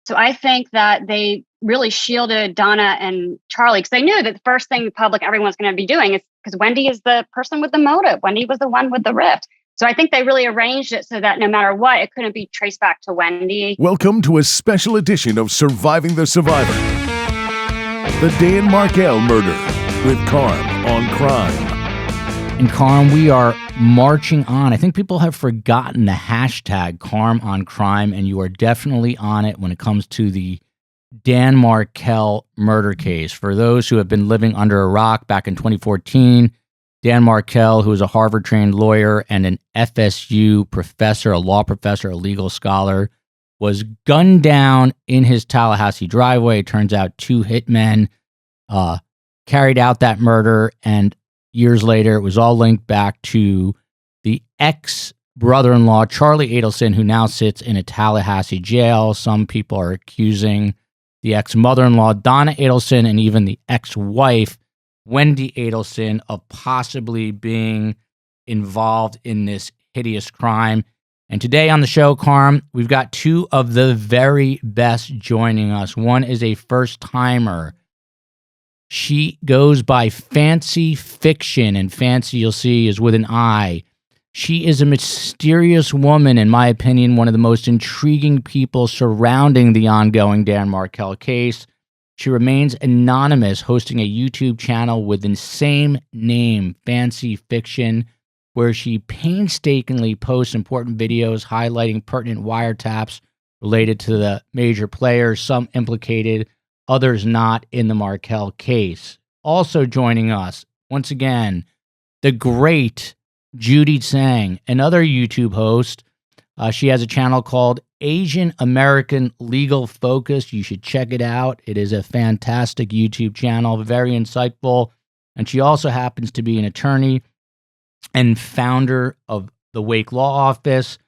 So I think that they really shielded Donna and Charlie because they knew that the first thing the public, everyone's going to be doing is because Wendy is the person with the motive. Wendy was the one with the rift. So I think they really arranged it so that no matter what, it couldn't be traced back to Wendy. Welcome to a special edition of Surviving the Survivor. The Dan Markel murder with Karm on crime. And Karm, we are marching on. I think people have forgotten the hashtag Karm on crime, and you are definitely on it when it comes to the Dan Markel murder case. For those who have been living under a rock, back in 2014, Dan Markel, who is a Harvard-trained lawyer and an FSU professor, a law professor, a legal scholar, was gunned down in his Tallahassee driveway. It turns out two hitmen carried out that murder, and years later, it was all linked back to the ex-brother-in-law, Charlie Adelson, who now sits in a Tallahassee jail. Some people are accusing the ex-mother-in-law, Donna Adelson, and even the ex-wife, Wendy Adelson, of possibly being involved in this hideous crime. And today on the show, Karm, we've got two of the very best joining us. One is a first-timer. She goes by Fanci Fiction, and Fanci, you'll see, is with an I. She is a mysterious woman, in my opinion, one of the most intriguing people surrounding the ongoing Dan Markel case. She remains anonymous, hosting a YouTube channel with the same name, Fanci Fiction, where she painstakingly posts important videos highlighting pertinent wiretaps related to the major players, some implicated, others not in the Markel case. Also joining us, once again, the great Judy Tseng, another YouTube host. She has a channel called Asian American Legal Focus. You should check it out. It is a fantastic YouTube channel, very insightful. And she also happens to be an attorney and founder of the Wake Law Office.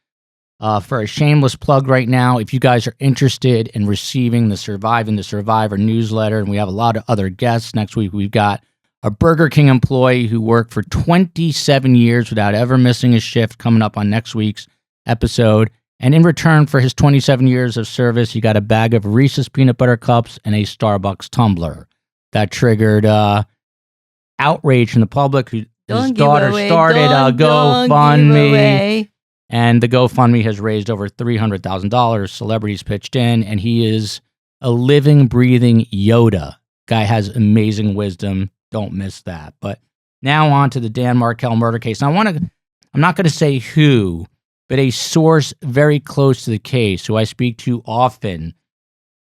For a shameless plug right now, if you guys are interested in receiving the Surviving the Survivor newsletter, and we have a lot of other guests. Next week, we've got a Burger King employee who worked for 27 years without ever missing a shift coming up on next week's episode. And in return for his 27 years of service, he got a bag of Reese's Peanut Butter Cups and a Starbucks tumbler. That triggered outrage from the public. His daughter started a GoFundMe. And the GoFundMe has raised over $300,000. Celebrities pitched in, and he is a living, breathing Yoda. Guy has amazing wisdom. Don't miss that. But now on to the Dan Markel murder case. Now, I'm not going to say who, but a source very close to the case, who I speak to often,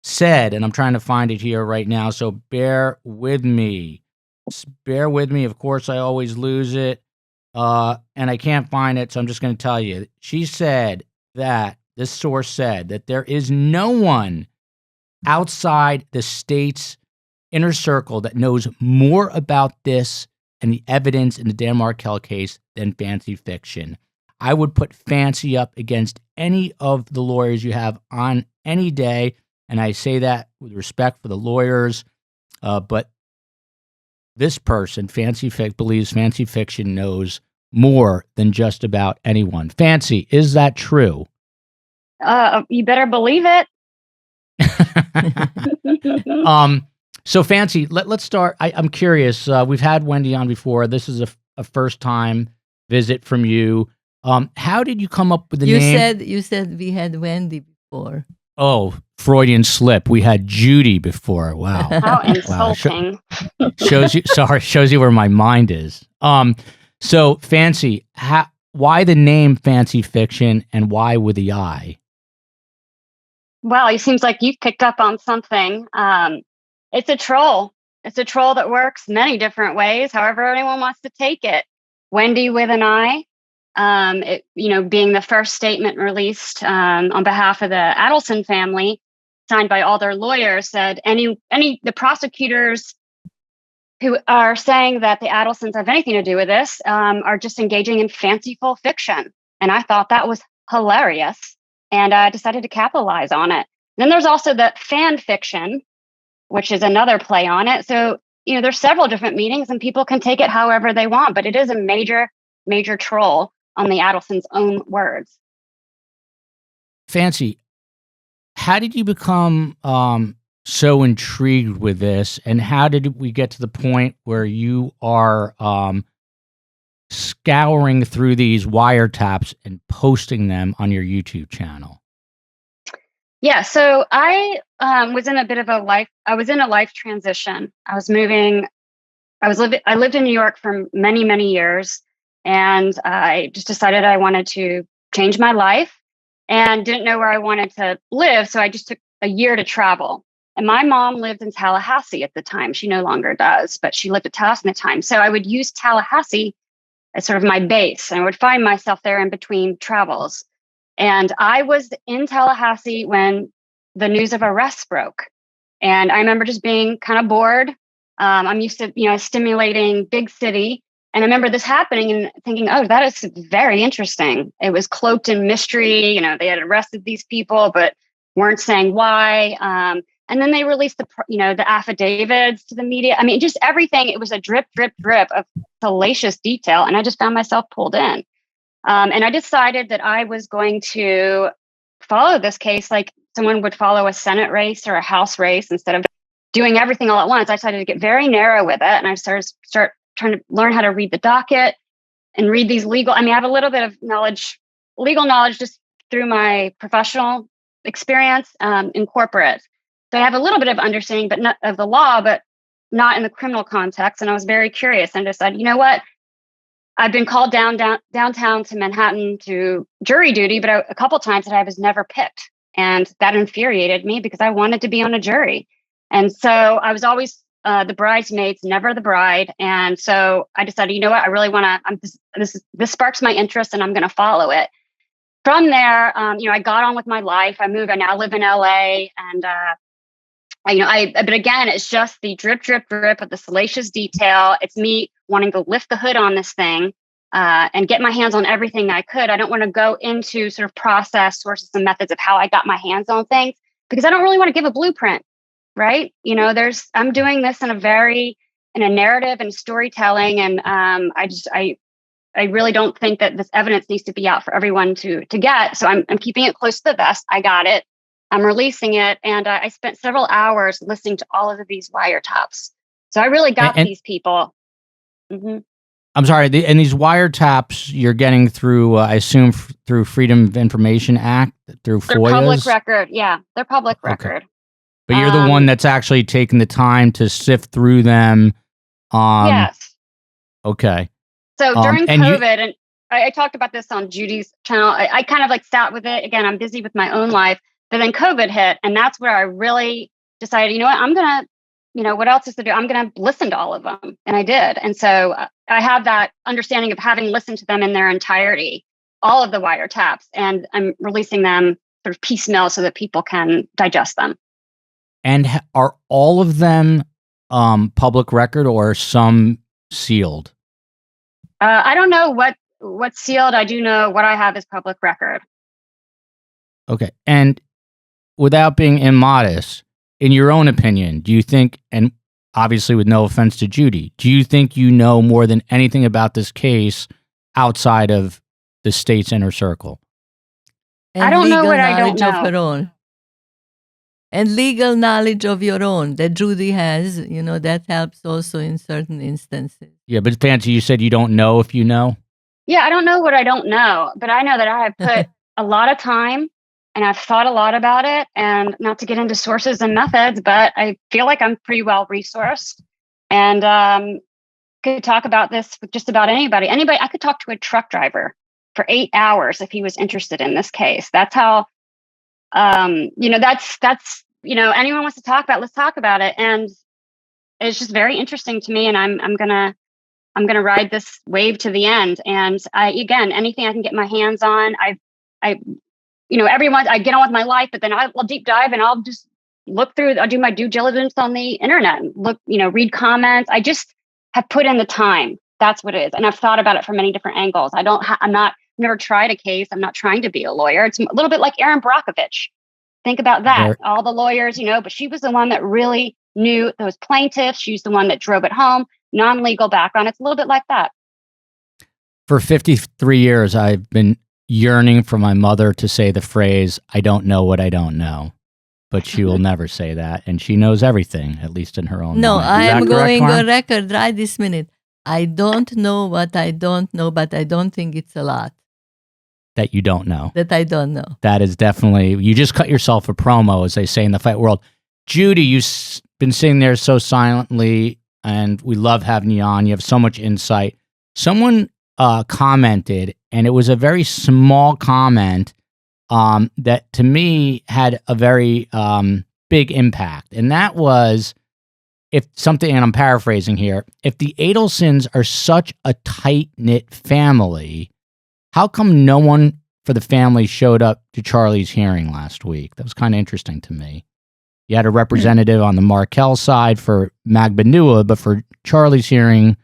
said, and I'm trying to find it here right now, so bear with me. Bear with me. Of course, I always lose it. And I can't find it, so I'm just going to tell you. She said that, this source said, that there is no one outside the state's inner circle that knows more about this and the evidence in the Dan Markel case than Fanci Fiction. I would put Fanci up against any of the lawyers you have on any day, and I say that with respect for the lawyers, but this person, believes Fanci Fiction knows more than just about anyone. Fanci, is that true? You better believe it. So Fanci, let's start. I'm curious. We've had Wendy on before. This is a first time visit from you. How did you come up with the name? You said we had Wendy before. Oh, Freudian slip. We had Judy before. Wow. How insulting. Shows you where my mind is. So Fanci, why the name Fanci Fiction and why with the I? Well, it seems like you've picked up on something. It's a troll. It's a troll that works many different ways, however anyone wants to take it. Wendy with an I. Being the first statement released on behalf of the Adelson family, signed by all their lawyers, said the prosecutors who are saying that the Adelsons have anything to do with this are just engaging in fanciful fiction. And I thought that was hilarious, and I decided to capitalize on it. Then there's also the fan fiction, which is another play on it. So, there's several different meanings, and people can take it however they want, but it is a major, major troll on the Adelson's own words. Fanci, how did you become so intrigued with this, and how did we get to the point where you are scouring through these wiretaps and posting them on your YouTube channel? Yeah, so I was in a bit of a life. I was in a life transition. I was moving. I lived in New York for many, many years, and I just decided I wanted to change my life, and didn't know where I wanted to live. So I just took a year to travel. And my mom lived in Tallahassee at the time. She no longer does, but she lived at Tallahassee at the time. So I would use Tallahassee as sort of my base, and I would find myself there in between travels. And I was in Tallahassee when the news of arrests broke. And I remember just being kind of bored. I'm used to, stimulating big city. And I remember this happening and thinking, oh, that is very interesting. It was cloaked in mystery. They had arrested these people, but weren't saying why. And then they released the affidavits to the media. I mean, just everything. It was a drip, drip, drip of salacious detail. And I just found myself pulled in. And I decided that I was going to follow this case like someone would follow a Senate race or a House race instead of doing everything all at once. I decided to get very narrow with it. And I start trying to learn how to read the docket and read these I have a little bit of legal knowledge just through my professional experience in corporate. So I have a little bit of understanding, but not of the law, but not in the criminal context. And I was very curious and decided, you know what? I've been called downtown to Manhattan to jury duty, but a couple times that I was never picked. And that infuriated me because I wanted to be on a jury. And so I was always the bridesmaids, never the bride. And so I decided, you know what, I really want to, this sparks my interest and I'm going to follow it. From there, I got on with my life. I moved, I now live in LA. And, but again, it's just the drip, drip, drip of the salacious detail. It's me wanting to lift the hood on this thing and get my hands on everything I could. I don't want to go into sort of process, sources, and methods of how I got my hands on things because I don't really want to give a blueprint, right? I'm doing this in a narrative and storytelling, and I really don't think that this evidence needs to be out for everyone to get. So I'm keeping it close to the vest. I got it. I'm releasing it, and I spent several hours listening to all of these wiretaps. So I really got these people. Mm-hmm. I'm sorry, and these wiretaps you're getting through, I assume, through Freedom of Information Act, through FOIAs? They're public record, yeah. They're public record. But you're the one that's actually taking the time to sift through them. Yes. Okay. So during COVID, and I talked about this on Judy's channel, I kind of sat with it. Again, I'm busy with my own life. But then COVID hit, and that's where I really decided, you know what, I'm going to, what else is to do? I'm going to listen to all of them. And I did. And so I have that understanding of having listened to them in their entirety, all of the wiretaps, and I'm releasing them sort of piecemeal so that people can digest them. And are all of them public record or some sealed? I don't know what's sealed. I do know what I have is public record. Okay. And without being immodest, in your own opinion, do you think, and obviously with no offense to Judy, do you think you know more than anything about this case outside of the state's inner circle? And I don't know what I don't know. Of her own. And legal knowledge of your own that Judy has, that helps also in certain instances. Yeah, but Fanci, you said you don't know if you know? Yeah, I don't know what I don't know, but I know that I have put a lot of time and I've thought a lot about it, and not to get into sources and methods, but I feel like I'm pretty well resourced and could talk about this with just about anybody. I could talk to a truck driver for 8 hours if he was interested in this case. That's how, anyone wants to talk about, let's talk about it. And it's just very interesting to me. And I'm going to ride this wave to the end. And anything I can get my hands on, I get on with my life, but then I'll deep dive and I'll just look through, I'll do my due diligence on the internet and look, read comments. I just have put in the time. That's what it is. And I've thought about it from many different angles. Never tried a case. I'm not trying to be a lawyer. It's a little bit like Erin Brockovich. Think about that. All the lawyers, but she was the one that really knew those plaintiffs. She's the one that drove it home, non-legal background. It's a little bit like that. For 53 years, I've been yearning for my mother to say the phrase, "I don't know what I don't know." but she will never say that, and she knows everything, at least in her own No, mind. I Is that am correct, going Karm? on record right this minute. I don't know what I don't know, but I don't think it's a lot That you don't know. that I don't know. That is definitely, you just cut yourself a promo, as they say in the fight world. Judy, you've been sitting there so silently, and we love having you on. You have so much insight. Someone commented, and it was a very small comment that to me had a very big impact. And that was, if something, and I'm paraphrasing here, if the Adelsons are such a tight-knit family, how come no one for the family showed up to Charlie's hearing last week? That was kind of interesting to me. You had a representative on the Markel side for Magbanua, but for Charlie's hearing,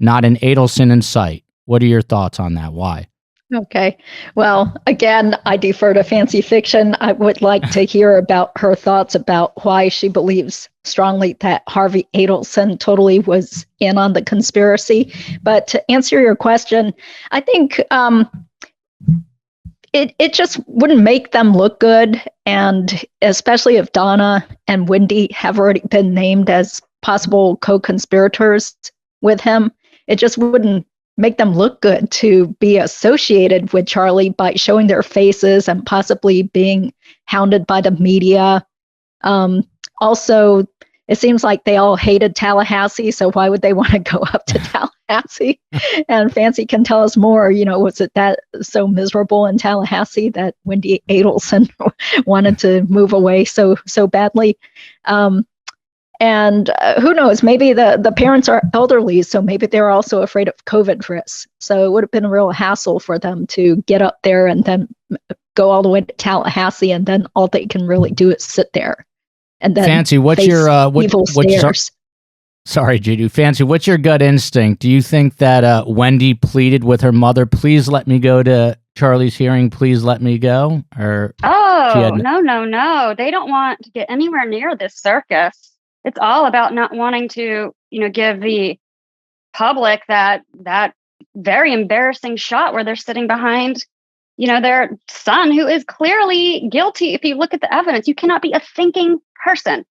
not an Adelson in sight. What are your thoughts on that? Why? Okay. Well, again, I defer to Fancy Fiction. I would like to hear about her thoughts about why she believes strongly that Harvey Adelson totally was in on the conspiracy. But to answer your question, I think it just wouldn't make them look good. And especially if Donna and Wendy have already been named as possible co-conspirators with him, it just wouldn't make them look good to be associated with Charlie by showing their faces and possibly being hounded by the media. Also, it seems like they all hated Tallahassee, so why would they want to go up to Tallahassee? And Fancy can tell us more. Was it that so miserable in Tallahassee that Wendy Adelson wanted to move away so badly? And who knows, maybe the parents are elderly, so maybe they're also afraid of COVID risks. So it would have been a real hassle for them to get up there and then go all the way to Tallahassee, and then all they can really do is sit there. And then Fancy, what's your evil stares. Sorry, Judy. Fancy, what's your gut instinct? Do you think that Wendy pleaded with her mother, please let me go to Charlie's hearing, please let me go? Or no. They don't want to get anywhere near this circus. It's all about not wanting to, give the public that very embarrassing shot where they're sitting behind, their son, who is clearly guilty. If you look at the evidence, you cannot be a thinking person.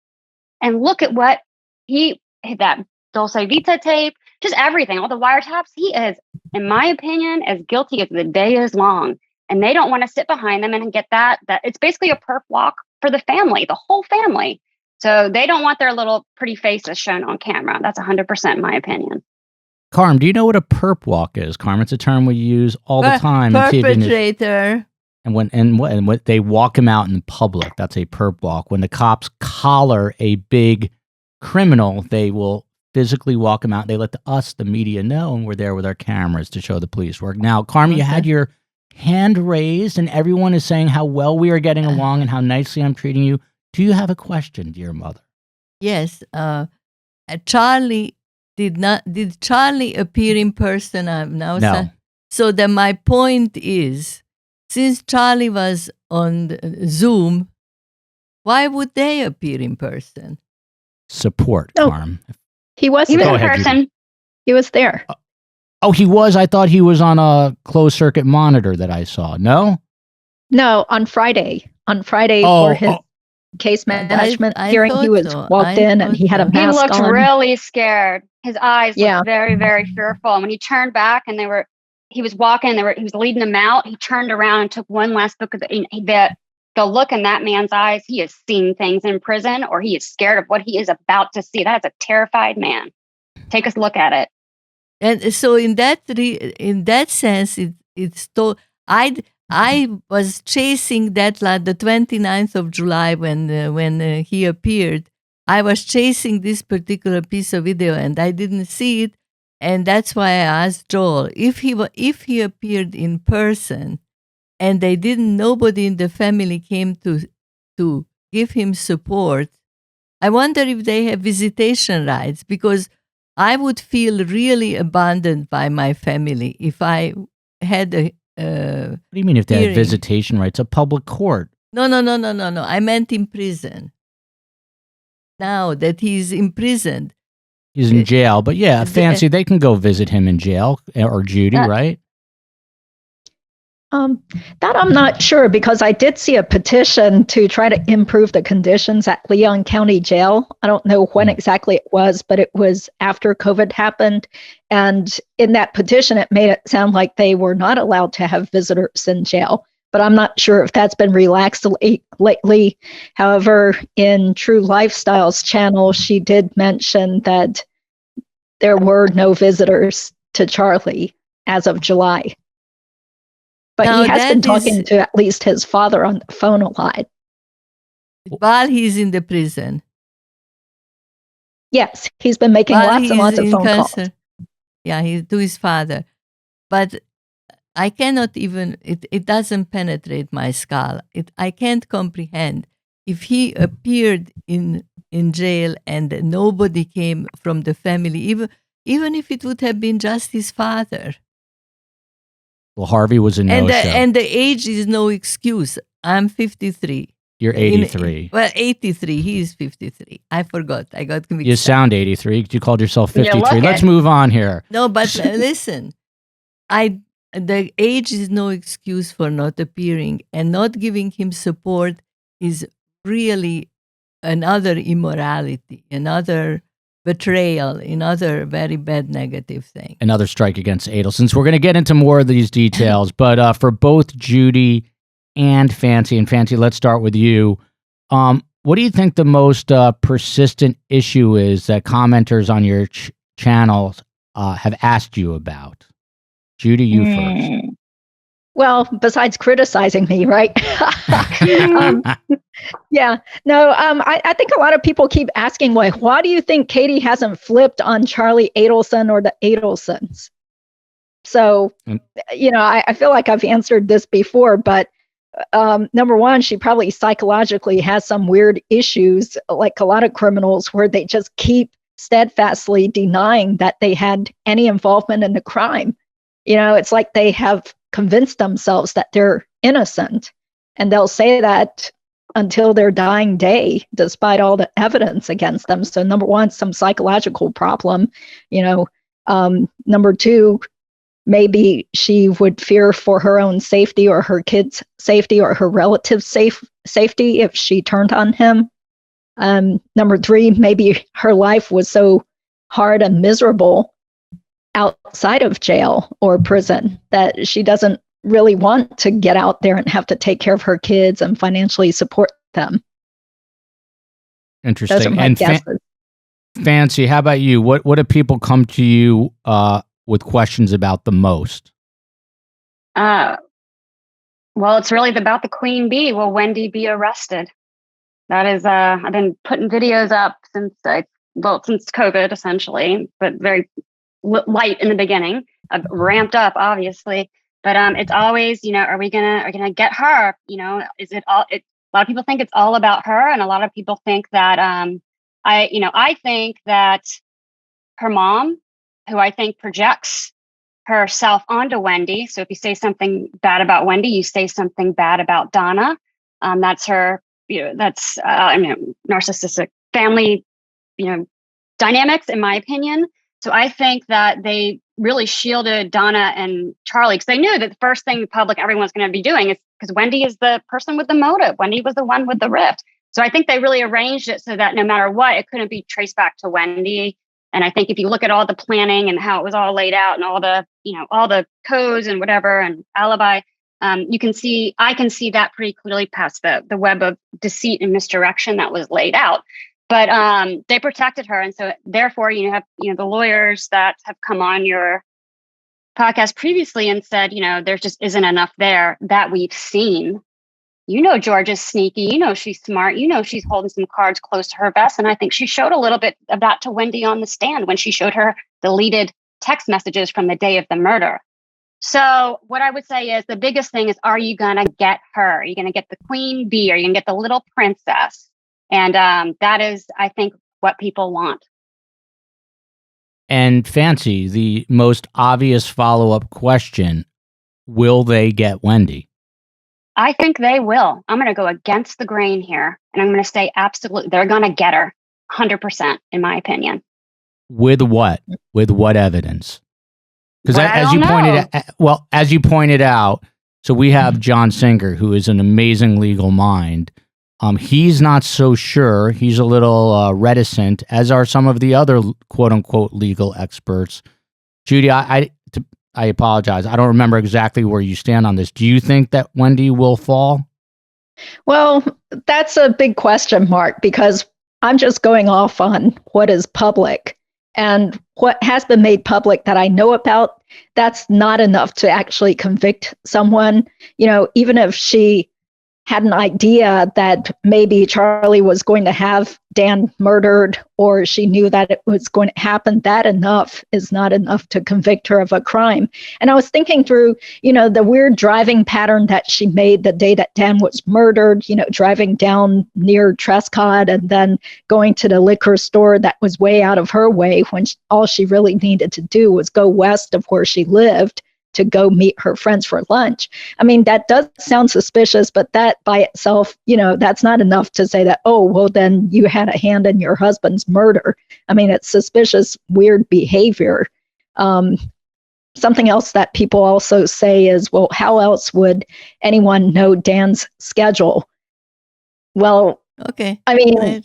And look at what that Dulce Vita tape, just everything, all the wiretaps. He is, in my opinion, as guilty as the day is long. And they don't want to sit behind them and get that it's basically a perp walk for the family, the whole family. So they don't want their little pretty faces shown on camera. That's 100% my opinion. Karm, do you know what a perp walk is? Karm, it's a term we use all the time. Perpetrator. And when they walk him out in public, that's a perp walk. When the cops collar a big criminal, they will physically walk him out. They let us, the media, know, and we're there with our cameras to show the police work. Now, Karm, you had your hand raised, and everyone is saying how well we are getting along and how nicely I'm treating you. Do you have a question, dear mother? Yes. Charlie did Charlie appear in person? No. So then my point is, since Charlie was on the Zoom, why would they appear in person? Support, Karm. He was in there. person. He was there. He was? I thought he was on a closed circuit monitor that I saw. No? No, on Friday. For his case management hearing, he was walked in and he had a mask on. He looked really scared. His eyes looked very, very fearful. And when he turned back and he was walking, he was leading them out. He turned around and took one last look at the look in that man's eyes. He has seen things in prison, or he is scared of what he is about to see. That is a terrified man. Take a look at it. And so in that sense, I was chasing that the 29th of July when he appeared. I was chasing this particular piece of video and I didn't see it, and that's why I asked Joel if he appeared in person, and nobody in the family came to give him support. I wonder if they have visitation rights, because I would feel really abandoned by my family if I had a. What do you mean if they had visitation rights? A public court? No. I meant in prison. Now that he's imprisoned. He's in jail, but Fancy, they can go visit him in jail, or Judy, right? That I'm not sure, because I did see a petition to try to improve the conditions at Leon County Jail. I don't know when exactly it was, but it was after COVID happened. And in that petition, it made it sound like they were not allowed to have visitors in jail. But I'm not sure if that's been relaxed lately. However, in True Lifestyle's channel, she did mention that there were no visitors to Charlie as of July. But he has been talking to at least his father on the phone a lot. While he's in the prison. Yes, he's been making lots and lots of phone calls. Yeah, he's to his father. But I cannot even, it doesn't penetrate my skull. I can't comprehend. If he appeared in jail and nobody came from the family, even if it would have been just his father. Well, Harvey was a no-show. And the age is no excuse. I'm 53. You're 83. 83. He's 53. I forgot. I got mixed You sound 83. You called yourself 53. Yeah, Let's move on here. No, but listen. The age is no excuse for not appearing, and not giving him support is really another immorality, another betrayal, another very bad negative thing. Another strike against Adelson. So we're going to get into more of these details, but for both Judy and Fanci, let's start with you. What do you think the most persistent issue is that commenters on your channels have asked you about? Judy, you first. Well, besides criticizing me, right? Yeah. No, I think a lot of people keep asking, like, why do you think Katie hasn't flipped on Charlie Adelson or the Adelsons? So, I feel like I've answered this before, but number one, she probably psychologically has some weird issues, like a lot of criminals, where they just keep steadfastly denying that they had any involvement in the crime. It's like they have convinced themselves that they're innocent, and they'll say that until their dying day, despite all the evidence against them. So number one, some psychological problem. Number two, maybe she would fear for her own safety or her kids' safety or her relatives' safety if she turned on him. Number three, maybe her life was so hard and miserable outside of jail or prison that she doesn't really want to get out there and have to take care of her kids and financially support them. Interesting. And Fanci, how about you? What do people come to you with questions about the most? Well, it's really about the queen bee. Will Wendy be arrested? That is, I've been putting videos up since COVID, essentially, but very light in the beginning. I've ramped up, obviously, but it's always, are we gonna get her? Is it all? A lot of people think it's all about her, and a lot of people think that I think that her mom, who I think projects herself onto Wendy. So if you say something bad about Wendy, you say something bad about Donna. That's her. That's narcissistic family, dynamics, in my opinion. So I think that they really shielded Donna and Charlie because they knew that the first thing the public, everyone's going to be doing is because Wendy is the person with the motive. Wendy was the one with the rift. So I think they really arranged it so that no matter what, it couldn't be traced back to Wendy. And I think if you look at all the planning and how it was all laid out and all the, all the codes and whatever and alibi, I can see that pretty clearly past the web of deceit and misdirection that was laid out. But they protected her. And so therefore, you have, the lawyers that have come on your podcast previously and said, there just isn't enough there that we've seen. George is sneaky. She's smart. She's holding some cards close to her vest. And I think she showed a little bit of that to Wendy on the stand when she showed her deleted text messages from the day of the murder. So what I would say is the biggest thing is, are you going to get her? Are you going to get the queen bee? Are you going to get the little princess? And that is, I think, what people want. And Fanci, the most obvious follow-up question, will they get Wendy? I think they will. I'm going to go against the grain here. And I'm going to say absolutely, they're going to get her 100%, in my opinion. With what? With what evidence? Because as you pointed out, So we have John Singer, who is an amazing legal mind. He's not so sure. He's a little reticent, as are some of the other quote-unquote legal experts. Judy, I apologize. I don't remember exactly where you stand on this. Do you think that Wendy will fall? Well, that's a big question mark because I'm just going off on what is public. And what has been made public that I know about, that's not enough to actually convict someone. Even if she had an idea that maybe Charlie was going to have Dan murdered, or she knew that it was going to happen, that enough is not enough to convict her of a crime. And I was thinking through, the weird driving pattern that she made the day that Dan was murdered, driving down near Trescott and then going to the liquor store that was way out of her way when all she really needed to do was go west of where she lived to go meet her friends for lunch. I mean, that does sound suspicious, but that by itself, that's not enough to say that, oh, well, then you had a hand in your husband's murder. I mean, it's suspicious, weird behavior. Something else that people also say is, well, how else would anyone know Dan's schedule? Well, okay. I mean,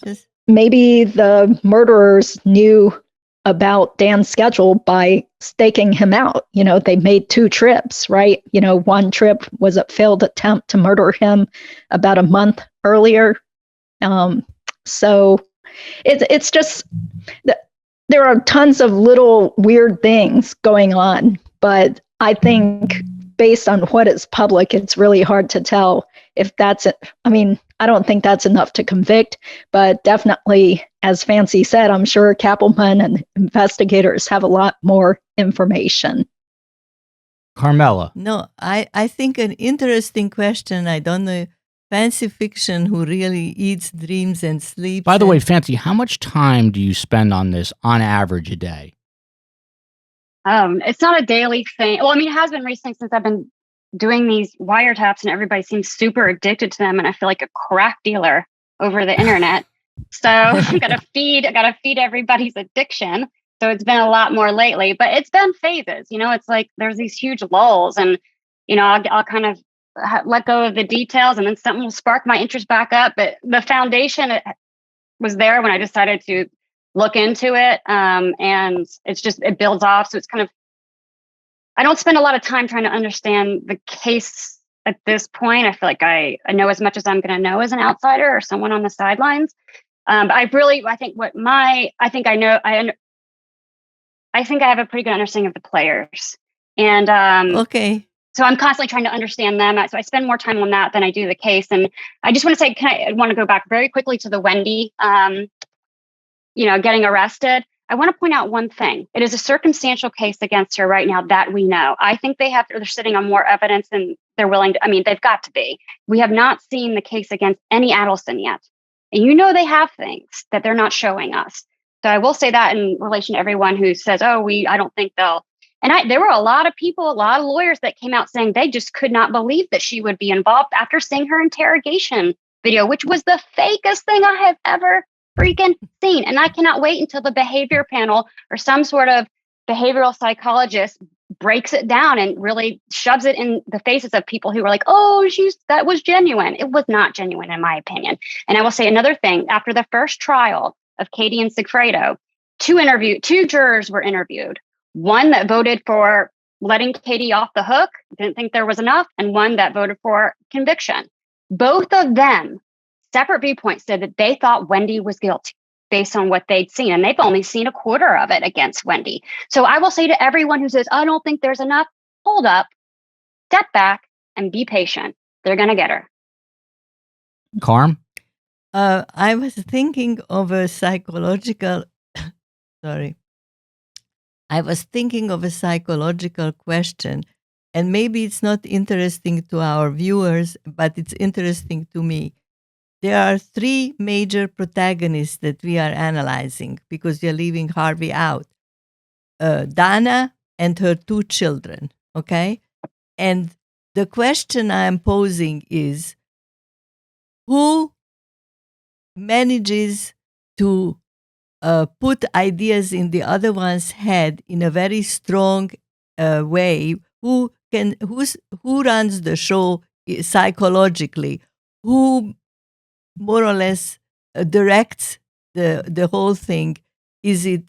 maybe the murderers knew about Dan's schedule by staking him out. They made 2 trips, right? One trip was a failed attempt to murder him about a month earlier. So it's just, there are tons of little weird things going on, but I think based on what is public, it's really hard to tell if that's it. I mean, I don't think that's enough to convict, but definitely, as Fanci said, I'm sure Kappelman and investigators have a lot more information. Carmela. No, I think an interesting question. I don't know, fancy fiction who really eats, dreams, and sleeps. By the way, Fanci, how much time do you spend on this on average a day? It's not a daily thing. Well, I mean, it has been recently since I've been doing these wiretaps, and everybody seems super addicted to them, and I feel like a crack dealer over the internet. So I gotta feed everybody's addiction. So it's been a lot more lately, but it's been phases. It's like there's these huge lulls, and I'll kind of let go of the details, and then something will spark my interest back up. But the foundation was there when I decided to look into it, and it builds off. So it's kind of, I don't spend a lot of time trying to understand the case at this point. I feel like I know as much as I'm going to know as an outsider or someone on the sidelines. But I think I have a pretty good understanding of the players. And okay. So I'm constantly trying to understand them. So I spend more time on that than I do the case. And I just want to say, I want to go back very quickly to the Wendy, getting arrested. I want to point out one thing. It is a circumstantial case against her right now that we know. I think they're sitting on more evidence than they're willing to. I mean, they've got to be. We have not seen the case against any Adelson yet. And they have things that they're not showing us. So I will say that in relation to everyone who says, oh, I don't think they'll. And there were a lot of people, a lot of lawyers that came out saying they just could not believe that she would be involved after seeing her interrogation video, which was the fakest thing I have ever freaking seen. And I cannot wait until the behavior panel or some sort of behavioral psychologist breaks it down and really shoves it in the faces of people who were like, oh, that was genuine. It was not genuine, in my opinion. And I will say another thing. After the first trial of Katie and Sigfredo, 2 jurors were interviewed. One that voted for letting Katie off the hook, didn't think there was enough, and one that voted for conviction. Both of them, separate viewpoints, said that they thought Wendy was guilty based on what they'd seen. And they've only seen a quarter of it against Wendy. So I will say to everyone who says, I don't think there's enough, hold up, step back, and be patient. They're going to get her. Karm? I was thinking of a psychological, I was thinking of a psychological question, and maybe it's not interesting to our viewers, but it's interesting to me. There are 3 major protagonists that we are analyzing because we are leaving Harvey out. Dana and her 2 children, okay? And the question I am posing is, who manages to put ideas in the other one's head in a very strong way, who who runs the show psychologically, who more or less directs the whole thing. Is it?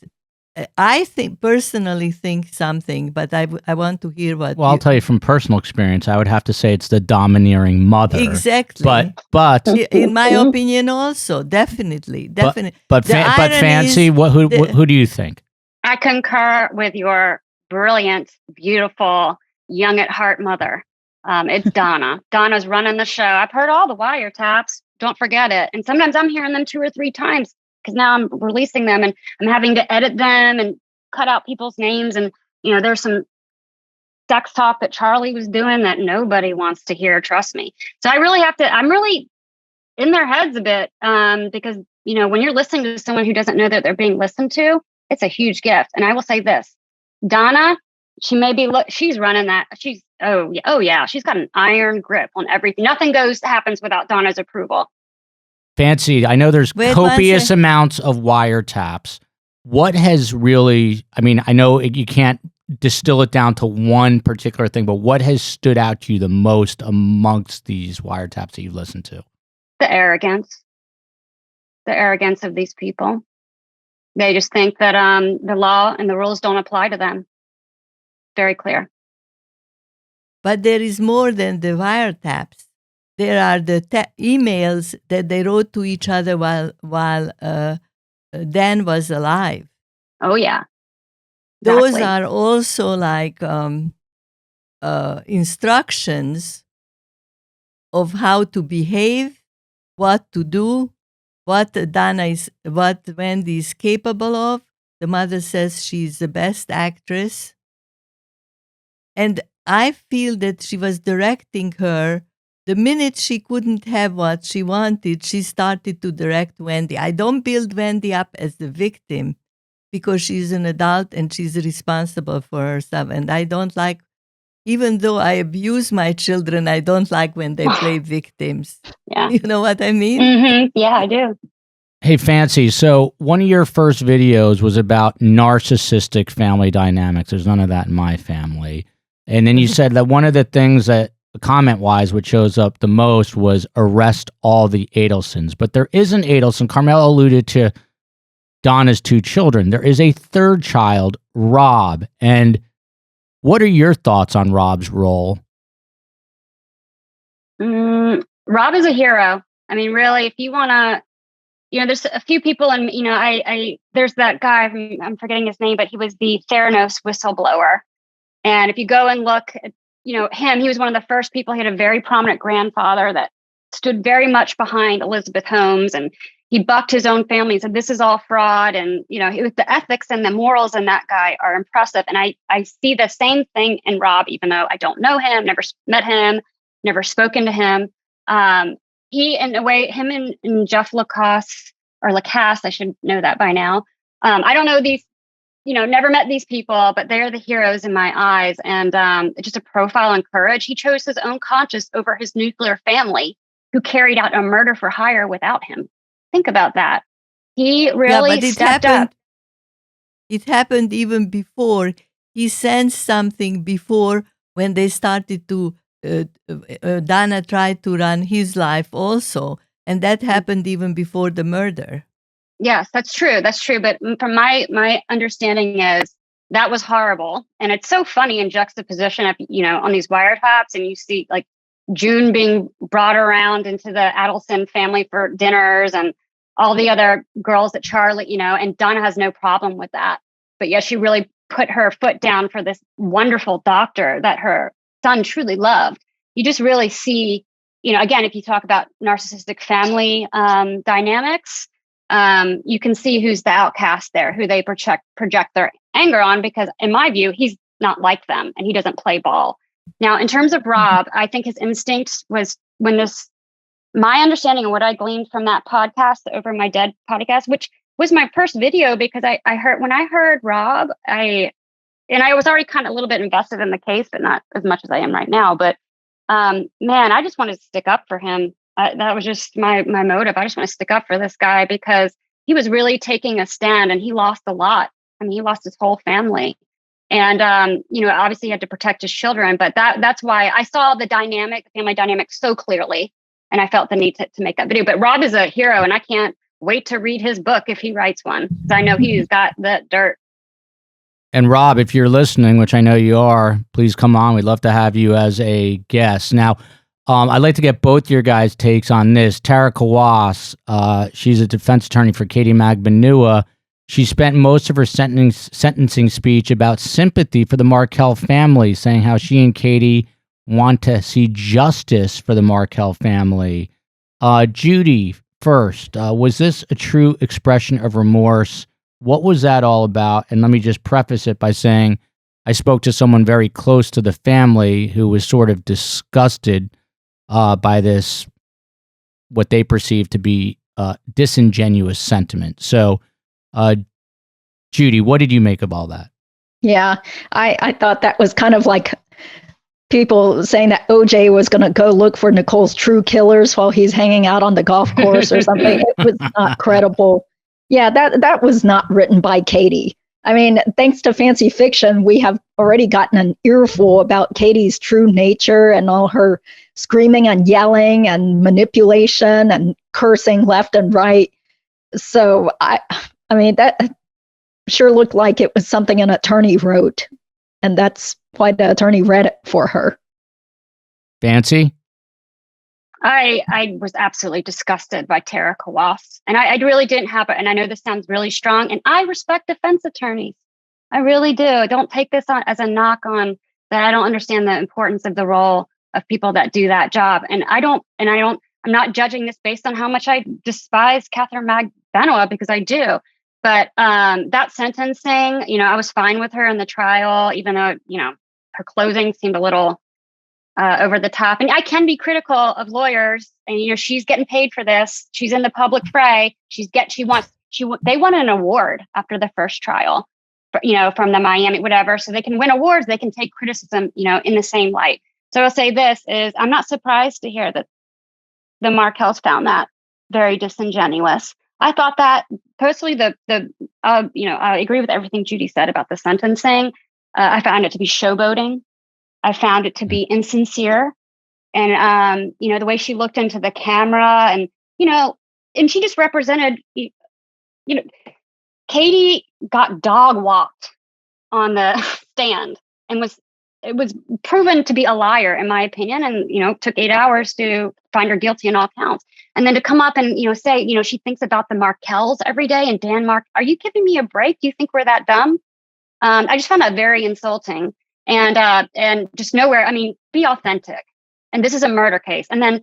I personally think something, but I want to hear what. Well, I'll tell you from personal experience, I would have to say it's the domineering mother. Exactly. But in my opinion, also definitely. But Fanci, who do you think? I concur with your brilliant, beautiful, young at heart mother. It's Donna. Donna's running the show. I've heard all the wiretaps. Don't forget it. And sometimes I'm hearing them 2 or 3 times because now I'm releasing them and I'm having to edit them and cut out people's names. And, there's some sex talk that Charlie was doing that nobody wants to hear. Trust me. So I'm really in their heads a bit because, when you're listening to someone who doesn't know that they're being listened to, it's a huge gift. And I will say this, Donna, she may be, she's running that. She's, oh yeah. She's got an iron grip on everything. Nothing happens without Donna's approval. Fanci, I know there's copious amounts of wiretaps. What has really, I know you can't distill it down to one particular thing, but what has stood out to you the most amongst these wiretaps that you've listened to? The arrogance of these people. They just think that the law and the rules don't apply to them. Very clear. But there is more than the wiretaps. There are the emails that they wrote to each other while Dan was alive. Oh, yeah. Those are also like instructions of how to behave, what to do, what Wendy is capable of. The mother says she's the best actress. And I feel that she was directing her. The minute she couldn't have what she wanted, she started to direct Wendy. I don't build Wendy up as the victim because she's an adult and she's responsible for herself. And I don't like, even though I abuse my children, I don't like when they play victims. Yeah. You know what I mean? Mm-hmm. Yeah, I do. Hey, Fanci, so one of your first videos was about narcissistic family dynamics. There's none of that in my family. And then you said that one of the things that, comment-wise, what shows up the most was arrest all the Adelsons. But there is an Adelson. Carmel alluded to Donna's 2 children. There is a 3rd child, Rob. And what are your thoughts on Rob's role? Rob is a hero. Really, if you want to, there's a few people, and there's that guy, I'm forgetting his name, but he was the Theranos whistleblower. And if you go and look at, him, he was one of the first people. He had a very prominent grandfather that stood very much behind Elizabeth Holmes, and he bucked his own family and said, this is all fraud. And, the ethics and the morals in that guy are impressive. And I see the same thing in Rob, even though I don't know him, never met him, never spoken to him. He, in a way, him and Jeff Lacasse, I should know that by now. I don't know these, never met these people, but they're the heroes in my eyes. And just a profile in courage. He chose his own conscience over his nuclear family, who carried out a murder for hire without him. Think about that. He really stepped up. It happened even before. He sensed something before when they started to, Donna tried to run his life also. And that happened even before the murder. Yes, that's true. That's true. But from my understanding is that was horrible. And it's so funny in juxtaposition of, on these wiretaps, and you see like June being brought around into the Adelson family for dinners and all the other girls that Charlie, and Donna has no problem with that. But yes, she really put her foot down for this wonderful doctor that her son truly loved. You just really see, again, if you talk about narcissistic family dynamics, you can see who's the outcast there, who they project their anger on, because in my view, he's not like them and he doesn't play ball. Now, in terms of Rob, I think his instinct was my understanding of what I gleaned from that podcast, the Over My Dead podcast, which was my first video, because I heard Rob, I was already kind of a little bit invested in the case, but not as much as I am right now. But man, I just wanted to stick up for him. That was just my motive. I just want to stick up for this guy because he was really taking a stand, and he lost a lot. He lost his whole family. And, obviously he had to protect his children, but that's why I saw the family dynamic so clearly. And I felt the need to make that video. But Rob is a hero, and I can't wait to read his book if he writes one, because I know he's got the dirt. And Rob, if you're listening, which I know you are, please come on. We'd love to have you as a guest. Now, I'd like to get both your guys' takes on this. Tara Kawas, she's a defense attorney for Katie Magbanua. She spent most of her sentencing speech about sympathy for the Markel family, saying how she and Katie want to see justice for the Markel family. Judy, first, was this a true expression of remorse? What was that all about? And let me just preface it by saying I spoke to someone very close to the family who was sort of disgusted by this, what they perceived to be disingenuous sentiment. So, Judy, what did you make of all that? Yeah, I thought that was kind of like people saying that OJ was going to go look for Nicole's true killers while he's hanging out on the golf course or something. It was not credible. Yeah, that was not written by Katie. I mean, thanks to Fancy Fiction, we have already gotten an earful about Katie's true nature and all her screaming and yelling and manipulation and cursing left and right. So I mean, that sure looked like it was something an attorney wrote, and that's why the attorney read it for her. Fancy? I was absolutely disgusted by Tara Kawas, and I really didn't have it. And I know this sounds really strong, and I respect defense attorneys. I really do. Don't take this on as a knock on that. I don't understand the importance of the role of people that do that job. I'm not judging this based on how much I despise Katherine Magbanua, because I do. But that sentencing, I was fine with her in the trial, even though, her closing seemed a little over the top. And I can be critical of lawyers, and, she's getting paid for this. She's in the public fray. They won an award after the first trial, from the Miami, whatever. So they can win awards. They can take criticism, in the same light. So I'll say this is, I'm not surprised to hear that the Markels found that very disingenuous. I thought that personally, I agree with everything Judy said about the sentencing. I found it to be showboating. I found it to be insincere. And, the way she looked into the camera and she just represented, Katie got dog walked on the stand and it was proven to be a liar, in my opinion. And, took 8 hours to find her guilty in all counts. And then to come up and, say, she thinks about the Markels every day and Dan Mark. Are you giving me a break? Do you think we're that dumb? I just found that very insulting and just nowhere. I mean, be authentic. And this is a murder case. And then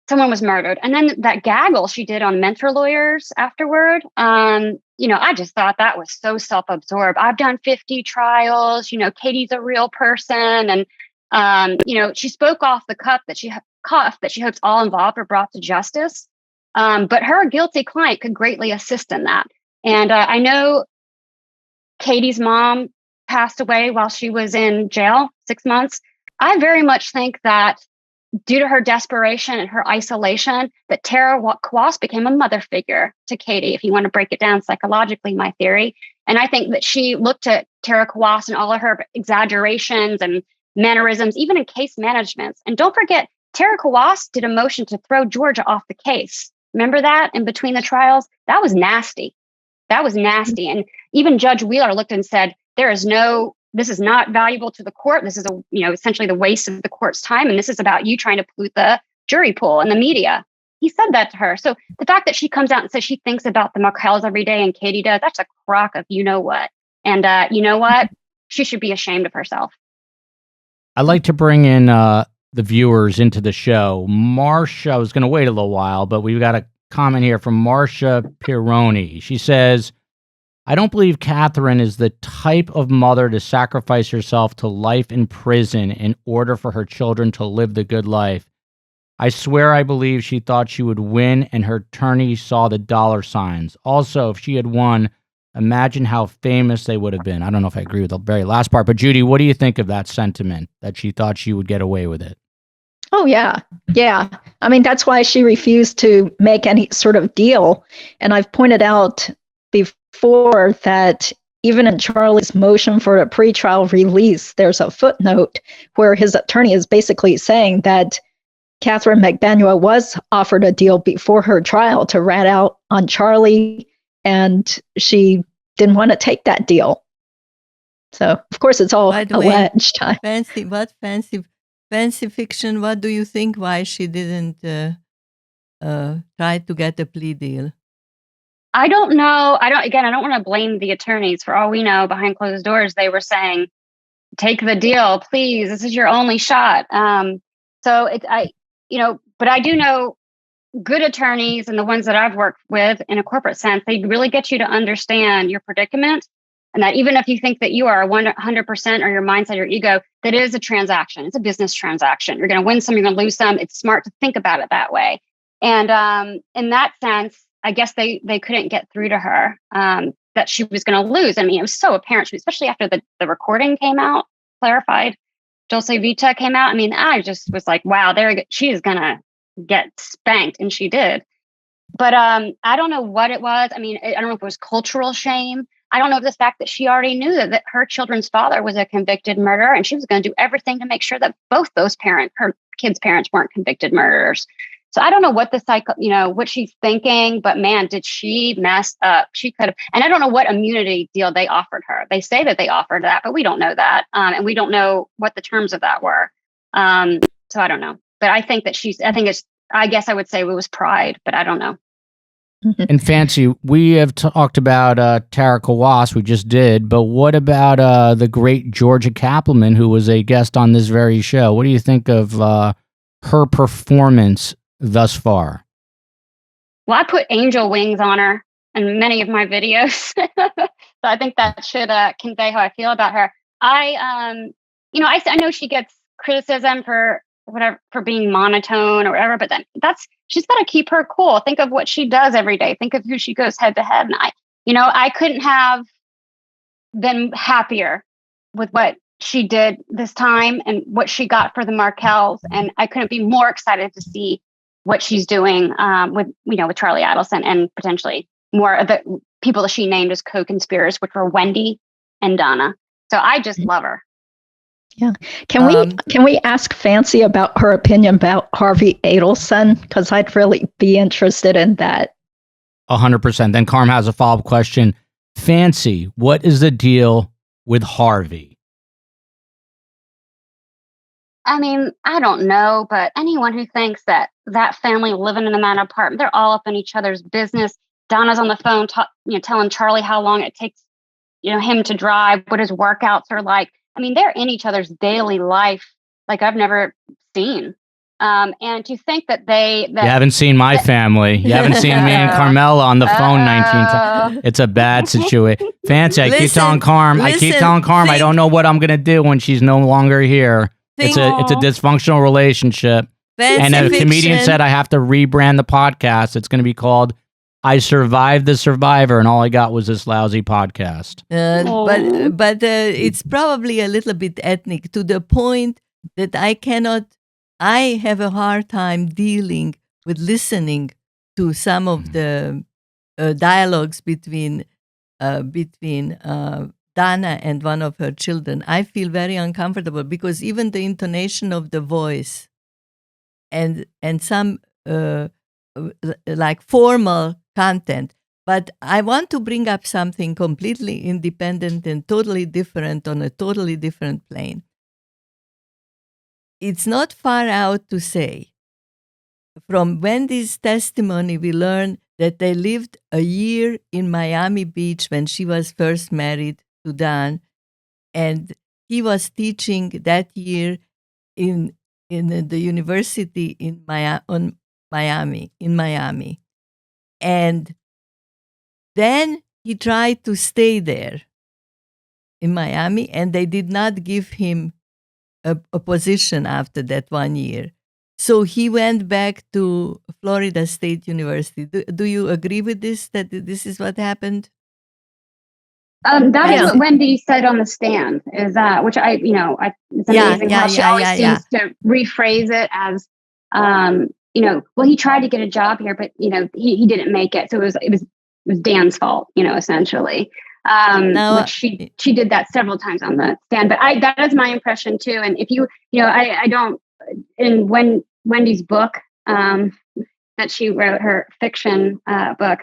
someone was murdered. And then that gaggle she did on mentor lawyers afterward. I just thought that was so self-absorbed. I've done 50 trials. Katie's a real person. And, she spoke off the cuff that she hopes all involved are brought to justice. But her guilty client could greatly assist in that. And I know Katie's mom passed away while she was in jail, 6 months. I very much think that due to her desperation and her isolation, that Tara Kawas became a mother figure to Katie, if you want to break it down psychologically, my theory. And I think that she looked at Tara Kawas and all of her exaggerations and mannerisms, even in case management. And don't forget, Tara Kawas did a motion to throw Georgia off the case. Remember that in between the trials? That was nasty. And even Judge Wheeler looked and said, this is not valuable to the court. This is essentially the waste of the court's time. And this is about you trying to pollute the jury pool and the media. He said that to her. So the fact that she comes out and says she thinks about the Markels every day and Katie does, that's a crock of what. And you know what? She should be ashamed of herself. I'd like to bring in the viewers into the show. Marcia, I was going to wait a little while, but we've got a comment here from Marcia Pironi. She says, I don't believe Katherine is the type of mother to sacrifice herself to life in prison in order for her children to live the good life. I swear I believe she thought she would win and her attorney saw the dollar signs. Also, if she had won, imagine how famous they would have been. I don't know if I agree with the very last part, but Judy, what do you think of that sentiment, that she thought she would get away with it? Oh, yeah. Yeah. I mean, that's why she refused to make any sort of deal. And I've pointed out before that even in Charlie's motion for a pretrial release, there's a footnote where his attorney is basically saying that Katherine McBanua was offered a deal before her trial to rat out on Charlie, and she didn't want to take that deal. So, of course, it's all alleged. Fancy fiction. What do you think? Why she didn't try to get a plea deal? I don't know. I don't want to blame the attorneys. For all we know, behind closed doors, they were saying, "Take the deal, please. This is your only shot." But I do know good attorneys, and the ones that I've worked with in a corporate sense, they really get you to understand your predicament. And that even if you think that you are 100% or your mindset, your ego, that is a transaction. It's a business transaction. You're going to win some, you're going to lose some. It's smart to think about it that way. And in that sense, I guess they couldn't get through to her that she was going to lose. I mean, it was so apparent, especially after the recording came out, clarified, Dulce Vita came out. I mean, I just was like, wow, she is going to get spanked. And she did. But I don't know what it was. I mean, I don't know if it was cultural shame. I don't know if the fact that she already knew that her children's father was a convicted murderer, and she was going to do everything to make sure that both those her kids' parents weren't convicted murderers. So I don't know what what she's thinking, but man, did she mess up. She could have, and I don't know what immunity deal they offered her. They say that they offered that, but we don't know that. And we don't know what the terms of that were. So I don't know, but I think that I guess I would say it was pride, but I don't know. And Fanci, we have talked about Tara Kawas, we just did, but what about the great Georgia Kaplan, who was a guest on this very show? What do you think of her performance thus far? Well, I put angel wings on her in many of my videos. So I think that should convey how I feel about her. I know she gets criticism for being monotone or whatever, but then she's got to keep her cool. Think of what she does every day. Think of who she goes head to head. And I couldn't have been happier with what she did this time and what she got for the Markels. And I couldn't be more excited to see what she's doing with Charlie Adelson and potentially more of the people that she named as co-conspirators, which were Wendy and Donna. So I just love her. Yeah. Can we ask Fanci about her opinion about Harvey Adelson? Because I'd really be interested in that. 100%. Then Karm has a follow-up question. Fanci, what is the deal with Harvey? I mean, I don't know, but anyone who thinks that family living in the manor apartment, they're all up in each other's business. Donna's on the phone, telling Charlie how long it takes, him to drive, what his workouts are like. I mean, they're in each other's daily life like I've never seen. And to think that you haven't seen my family. You haven't seen me and Carmela on the phone 19 times. It's a bad situation. Fanci, I keep telling Karm, I don't know what I'm going to do when she's no longer here. It's a dysfunctional relationship. And a comedian said I have to rebrand the podcast. It's going to be called I Survived the Survivor, and all I got was this lousy podcast. But it's probably a little bit ethnic, to the point that I have a hard time dealing with listening to some of the dialogues between Donna and one of her children. I feel very uncomfortable because even the intonation of the voice and some like formal content. But I want to bring up something completely independent and totally different on a totally different plane. It's not far out to say. From Wendy's testimony, we learn that they lived a year in Miami Beach when she was first married to Dan, and he was teaching that year in the university in Miami. And then he tried to stay there in Miami, and they did not give him a position after that 1 year. So he went back to Florida State University. Do you agree with this, that this is what happened? That is what Wendy said on the stand, is that, which it's amazing how she always seems to rephrase it as, well, he tried to get a job here, but, he didn't make it. So it was Dan's fault, essentially. Which she did that several times on the stand. But that is my impression too. And if I don't, in Wendy's book that she wrote, her fiction book,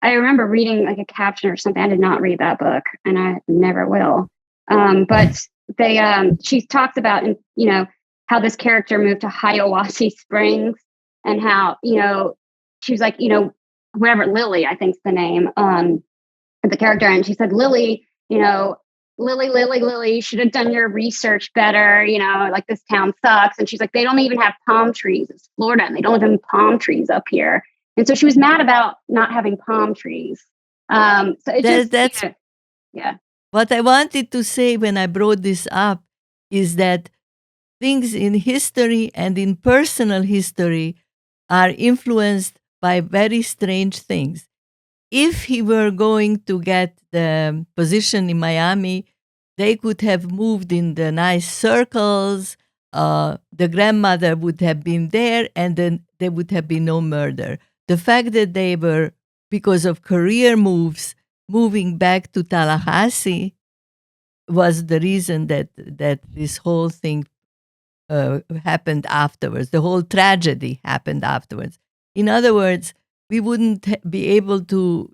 I remember reading like a caption or something. I did not read that book, and I never will. But she talks about, how this character moved to Hiawassee Springs, and how, she was like, whatever, Lily, I think's the name, the character. And she said, Lily, Lily, you should have done your research better. Like, this town sucks. And she's like, they don't even have palm trees. It's Florida, and they don't have palm trees up here. And so she was mad about not having palm trees. So that's yeah. What I wanted to say when I brought this up is that things in history and in personal history are influenced by very strange things. If he were going to get the position in Miami, they could have moved in the nice circles. The grandmother would have been there, and then there would have been no murder. The fact that they were, because of career moves, moving back to Tallahassee was the reason that this whole thing happened afterwards. The whole tragedy happened afterwards. In other words, we wouldn't be able to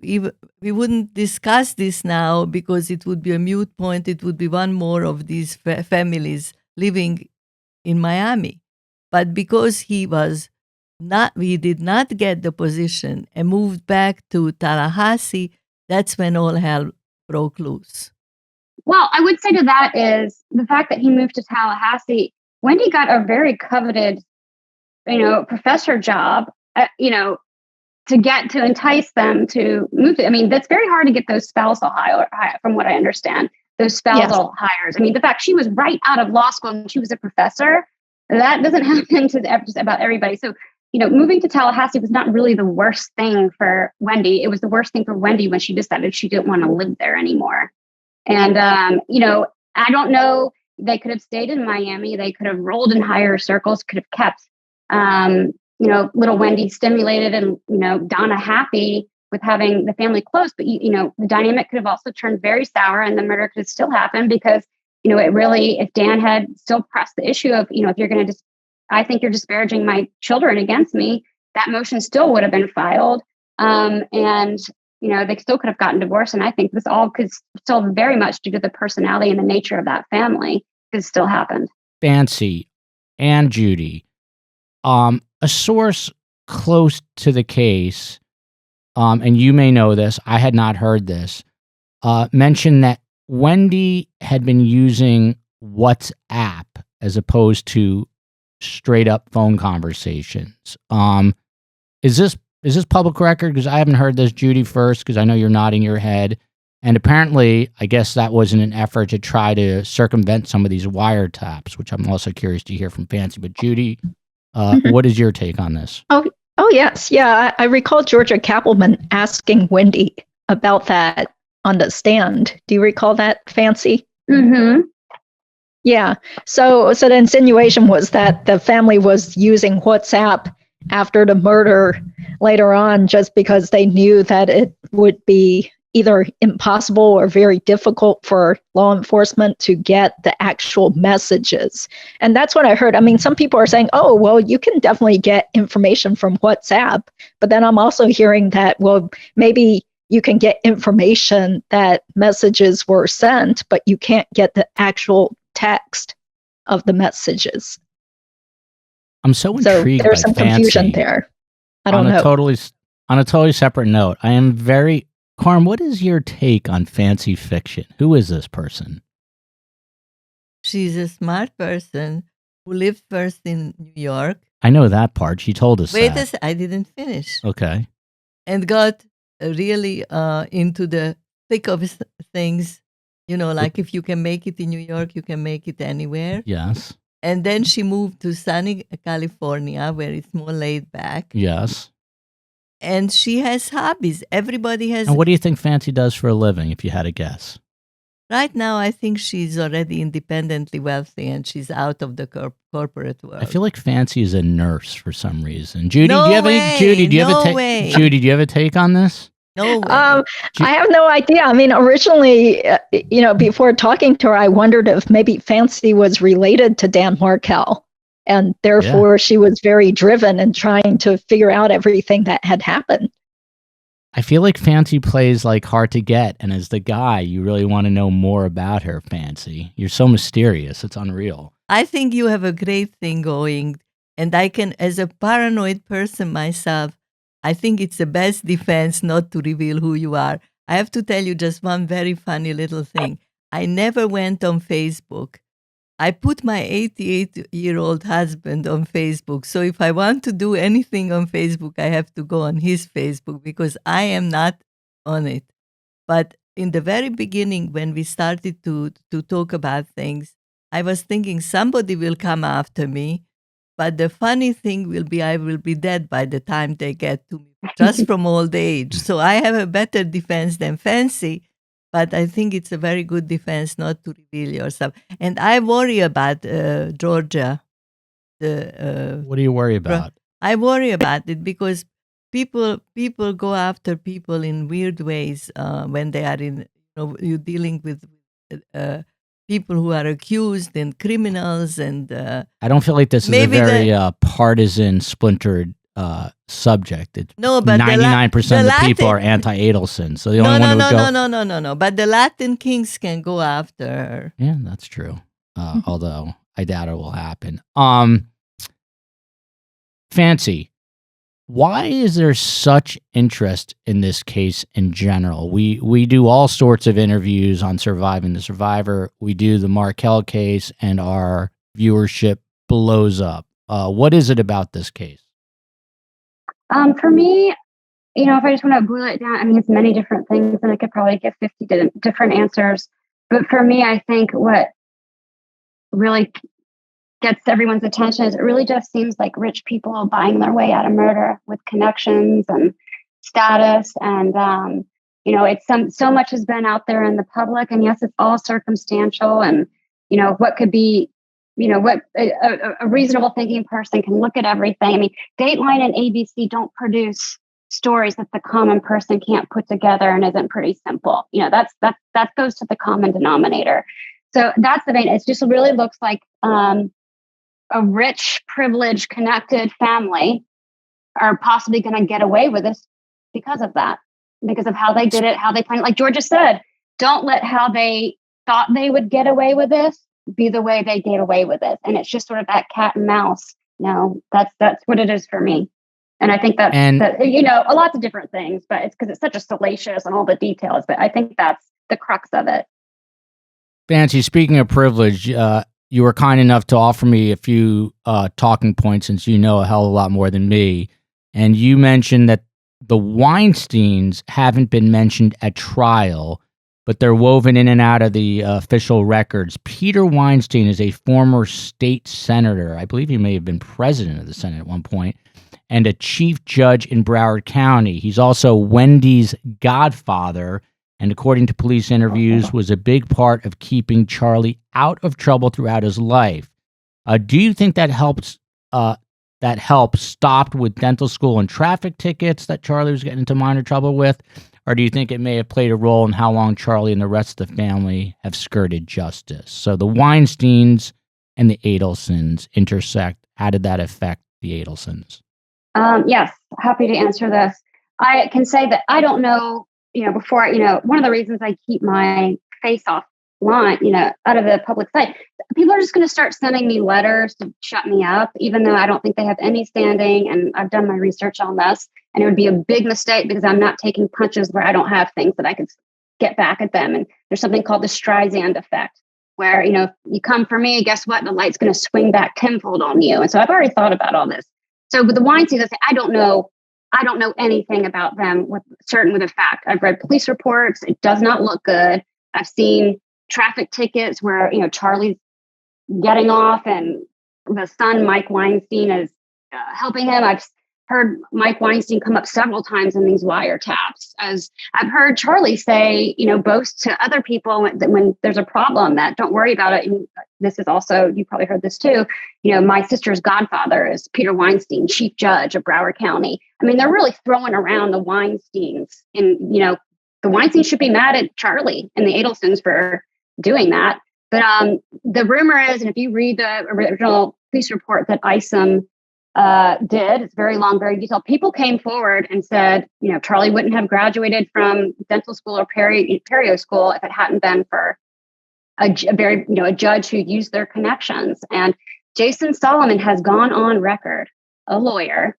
we wouldn't discuss this now, because it would be a moot point. It would be one more of these families living in Miami. But because we did not get the position and moved back to Tallahassee, that's when all hell broke loose. Well, I would say to that is the fact that he moved to Tallahassee. Wendy got a very coveted, professor job, to entice them to move. That's very hard to get those spousal hire, from what I understand, those spousal hires. The fact she was right out of law school and she was a professor, that doesn't happen to just about everybody. So, moving to Tallahassee was not really the worst thing for Wendy. It was the worst thing for Wendy when she decided she didn't want to live there anymore. And, I don't know, they could have stayed in Miami. They could have rolled in higher circles, could have kept, little Wendy stimulated and, Donna happy with having the family close. But, the dynamic could have also turned very sour, and the murder could have still happened because, it really, if Dan had still pressed the issue of, if you're going to I think you're disparaging my children against me, that motion still would have been filed. And, they still could have gotten divorced. And I think this all could still very much due to the personality and the nature of that family could still happened. Fanci and Judy, a source close to the case, and you may know this, I had not heard this, mentioned that Wendy had been using WhatsApp as opposed to straight up phone conversations. Is this public record? Because I haven't heard this. Judy first, because I know you're nodding your head. And apparently, I guess that was in an effort to try to circumvent some of these wiretaps, which I'm also curious to hear from Fanci. But Judy, what is your take on this? Oh yes. Yeah, I recall Georgia Kappelman asking Wendy about that on the stand. Do you recall that, Fanci? Mm-hmm. Yeah. So the insinuation was that the family was using WhatsApp after the murder later on just because they knew that it would be either impossible or very difficult for law enforcement to get the actual messages. And that's what I heard. Some people are saying, oh, well, you can definitely get information from WhatsApp. But then I'm also hearing that, well, maybe you can get information that messages were sent, but you can't get the actual text of the messages. I'm so intrigued. There's some Fanci. confusion there. I don't know. On a totally separate note, I am very... Karm, what is your take on Fanci fiction? Who is this person? She's a smart person who lived first in New York. I know that part. She told us that. I didn't finish. Okay. And got really into the thick of things. Like if you can make it in New York, you can make it anywhere. Yes. And then she moved to sunny California, where it's more laid back. Yes. And she has hobbies. Everybody has. And what do you think Fanci does for a living, if you had to guess? Right now, I think she's already independently wealthy and she's out of the corporate world. I feel like Fanci is a nurse for some reason. Judy, No do you have way. Judy, do you No have way. Judy, do you have a take on this? No way. I have no idea. I mean, originally, before talking to her, I wondered if maybe Fanci was related to Dan Markel. And therefore, she was very driven in trying to figure out everything that had happened. I feel like Fanci plays like hard to get. And as the guy, you really want to know more about her, Fanci. You're so mysterious. It's unreal. I think you have a great thing going. And I can, as a paranoid person myself, I think it's the best defense not to reveal who you are. I have to tell you just one very funny little thing. I never went on Facebook. I put my 88-year-old husband on Facebook. So if I want to do anything on Facebook, I have to go on his Facebook because I am not on it. But in the very beginning, when we started to talk about things, I was thinking somebody will come after me. But the funny thing will be I will be dead by the time they get to me, just from old age. So I have a better defense than Fanci, but I think it's a very good defense not to reveal yourself. And I worry about Georgia. What do you worry about? I worry about it because people go after people in weird ways when they are you're dealing with people who are accused and criminals and I don't feel like this is a very partisan, splintered subject. No, but 99% of the people are anti-Adelson. So the only one who would go... No. But the Latin kings can go after her. Yeah, that's true. Although I doubt it will happen. Fanci, why is there such interest in this case in general? We do all sorts of interviews on Surviving the Survivor. We do the Markel case, and our viewership blows up. What is it about this case? For me, if I just want to boil it down, I mean, it's many different things, and I could probably give 50 different answers. But for me, I think what really gets everyone's attention is it really just seems like rich people buying their way out of murder with connections and status. And, it's so much has been out there in the public. And yes, it's all circumstantial. And, what could be, what a reasonable thinking person can look at everything. I mean, Dateline and ABC don't produce stories that the common person can't put together and isn't pretty simple. That goes to the common denominator. So that's the vein. It just really looks like, a rich, privileged, connected family are possibly going to get away with this because of that, because of how they did it, how they planned it. Like Georgia said, don't let how they thought they would get away with this be the way they get away with it. And it's just sort of that cat and mouse. That's what it is for me. And I think that lots of different things, but it's because it's such a salacious and all the details. But I think that's the crux of it. Fanci, speaking of privilege, you were kind enough to offer me a few talking points since you know a hell of a lot more than me. And you mentioned that the Weinsteins haven't been mentioned at trial, but they're woven in and out of the official records. Peter Weinstein is a former state senator. I believe he may have been president of the Senate at one point, and a chief judge in Broward County. He's also Wendy's godfather, and according to police interviews, was a big part of keeping Charlie out of trouble throughout his life. Do you think that helps? That help stopped with dental school and traffic tickets that Charlie was getting into minor trouble with? Or do you think it may have played a role in how long Charlie and the rest of the family have skirted justice? So the Weinsteins and the Adelsons intersect. How did that affect the Adelsons? Yes, happy to answer this. I can say that I don't know, before, one of the reasons I keep my face off line, out of the public sight, people are just going to start sending me letters to shut me up, even though I don't think they have any standing. And I've done my research on this, and it would be a big mistake because I'm not taking punches where I don't have things that I could get back at them. And there's something called the Streisand effect, where, if you come for me, guess what? The light's going to swing back tenfold on you. And so I've already thought about all this. So with the Weinsteins, I don't know anything about them with a fact. I've read police reports. It does not look good. I've seen traffic tickets where, Charlie's getting off and the son, Mike Weinstein, is helping him. heard Mike Weinstein come up several times in these wiretaps. As I've heard Charlie say, boast to other people when there's a problem, that don't worry about it. And this is also, you probably heard this too, my sister's godfather is Peter Weinstein, chief judge of Broward County. I mean, they're really throwing around the Weinsteins, and, the Weinsteins should be mad at Charlie and the Adelsons for doing that. But the rumor is, and if you read the original police report that ISOM did, it's very long, very detailed. People came forward and said, Charlie wouldn't have graduated from dental school or perio school if it hadn't been for a judge who used their connections. And Jason Solomon has gone on record, a lawyer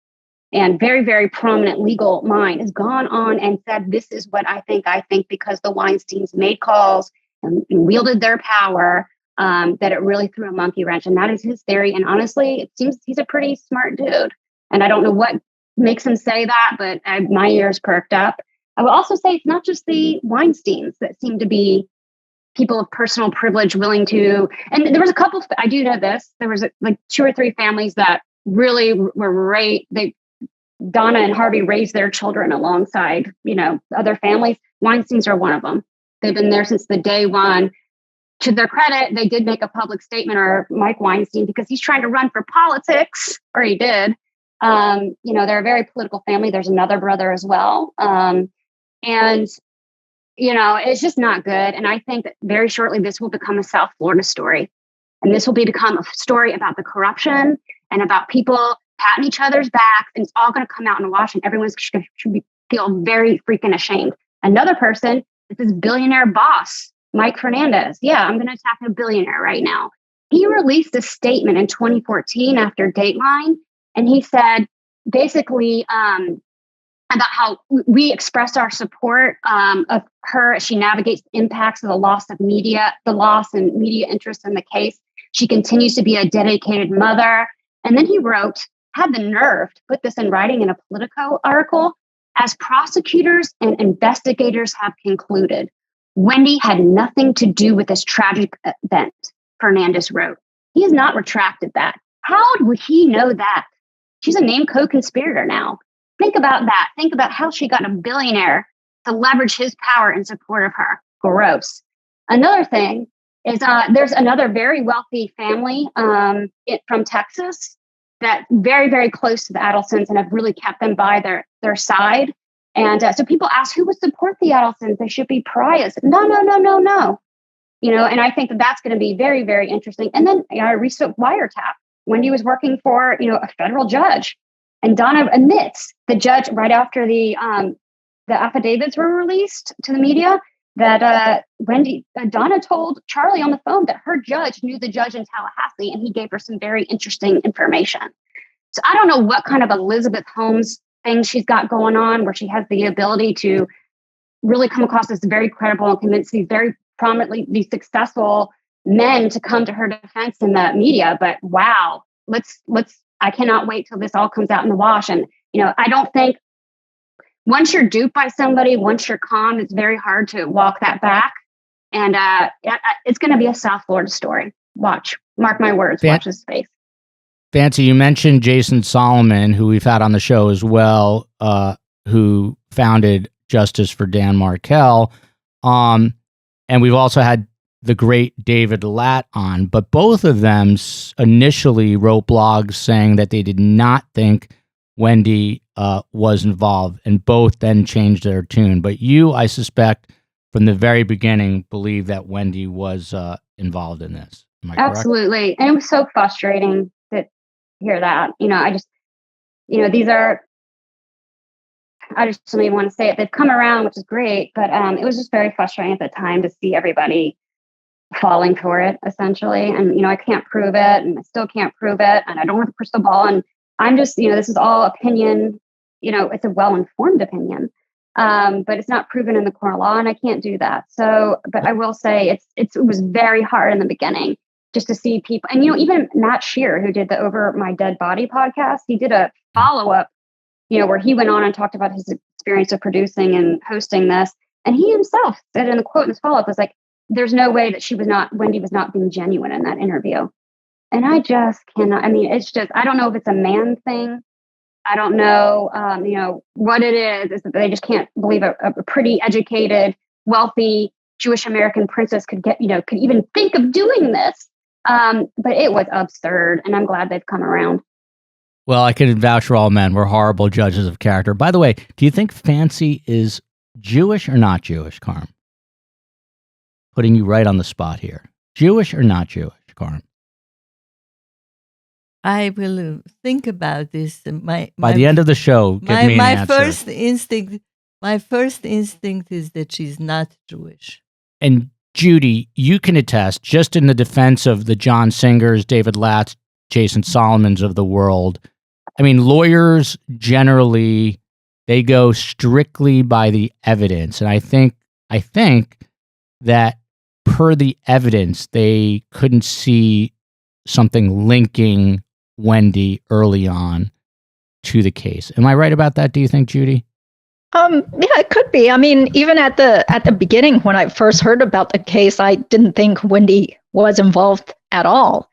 and very, very prominent legal mind, has gone on and said, this is what I think because the Weinsteins made calls and wielded their power, that it really threw a monkey wrench. And that is his theory. And honestly, it seems he's a pretty smart dude. And I don't know what makes him say that, but my ears perked up. I will also say it's not just the Weinsteins that seem to be people of personal privilege willing to, and there was a couple, I do know this, there was like 2 or 3 families that really were Donna and Harvey raised their children alongside, other families. Weinsteins are one of them. They've been there since the day one. To their credit, they did make a public statement, or Mike Weinstein, because he's trying to run for politics, or he did. They're a very political family. There's another brother as well. It's just not good. And I think that very shortly, this will become a South Florida story. And this will become a story about the corruption and about people patting each other's backs. And it's all going to come out in the wash, and everyone's should feel very freaking ashamed. Another person is this billionaire boss, Mike Fernandez. Yeah, I'm going to attack a billionaire right now. He released a statement in 2014 after Dateline, and he said basically about how we express our support of her as she navigates the impacts of the loss and media interest in the case. She continues to be a dedicated mother. And then he wrote, had the nerve to put this in writing in a Politico article, as prosecutors and investigators have concluded, Wendy had nothing to do with this tragic event, Fernandez wrote. He has not retracted that. How would he know that? She's a named co-conspirator now. Think about that. Think about how she got a billionaire to leverage his power in support of her. Gross. Another thing is there's another very wealthy family from Texas that very, very close to the Adelsons and have really kept them by their side. And so people ask, who would support the Adelsons? They should be pariahs. No. And I think that's going to be very, very interesting. And then a recent wiretap. Wendy was working for, a federal judge. And Donna admits, the judge, right after the affidavits were released to the media, that Donna told Charlie on the phone that her judge knew the judge in Tallahassee, and he gave her some very interesting information. So I don't know what kind of Elizabeth Holmes thing she's got going on, where she has the ability to really come across as very credible and convince these very prominently, these successful men to come to her defense in the media. But wow, I cannot wait till this all comes out in the wash. And, I don't think once you're duped by somebody, once you're calm, it's very hard to walk that back. And it's going to be a South Florida story. Watch, mark my words, watch his face. Fanci, you mentioned Jason Solomon, who we've had on the show as well, who founded Justice for Dan Markel. And we've also had the great David Latt on, but both of them initially wrote blogs saying that they did not think Wendy was involved, and both then changed their tune. But you, I suspect, from the very beginning, believe that Wendy was involved in this. Am I correct? Absolutely. And it was so frustrating to hear that. I just don't even want to say it. They've come around, which is great, but it was just very frustrating at the time to see everybody falling for it, essentially. And, I can't prove it, and I still can't prove it, and I don't have a crystal ball. And I'm just, this is all opinion. It's a well-informed opinion, but it's not proven in the court of law, and I can't do that. So, but I will say it was very hard in the beginning just to see people. And, even Matt Shear, who did the Over My Dead Body podcast, he did a follow-up, where he went on and talked about his experience of producing and hosting this. And he himself said in the quote in his follow-up was like, there's no way that Wendy was not being genuine in that interview. And I just cannot, it's just, I don't know if it's a man thing I don't know, what it is that they just can't believe a pretty educated, wealthy Jewish American princess could even think of doing this. But it was absurd, and I'm glad they've come around. Well, I can vouch for all men. We're horrible judges of character. By the way, do you think Fanci is Jewish or not Jewish, Karm? Putting you right on the spot here. Jewish or not Jewish, Karm? I will think about this. By the end of the show, give me an answer. My first instinct is that she's not Jewish. And Judy, you can attest, just in the defense of the John Singers, David Latz, Jason Solomons of the world. I mean, lawyers generally, they go strictly by the evidence. And I think that per the evidence, they couldn't see something linking Wendy early on to the case. Am I right about that, do you think, Judy? Yeah, it could be. I mean, even at the beginning, when I first heard about the case, I didn't think Wendy was involved at all.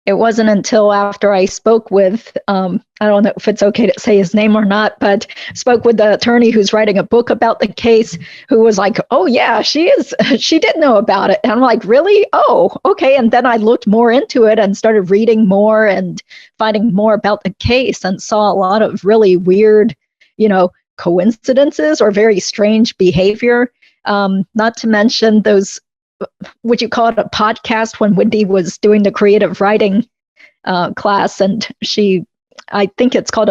It wasn't until after I spoke with, I don't know if it's okay to say his name or not, but spoke with the attorney who's writing a book about the case, who was like, oh yeah, she did know about it. And I'm like, really? Oh, okay. And then I looked more into it and started reading more and finding more about the case and saw a lot of really weird, coincidences or very strange behavior. Not to mention those, would you call it a podcast, when Wendy was doing the creative writing class, and I think it's called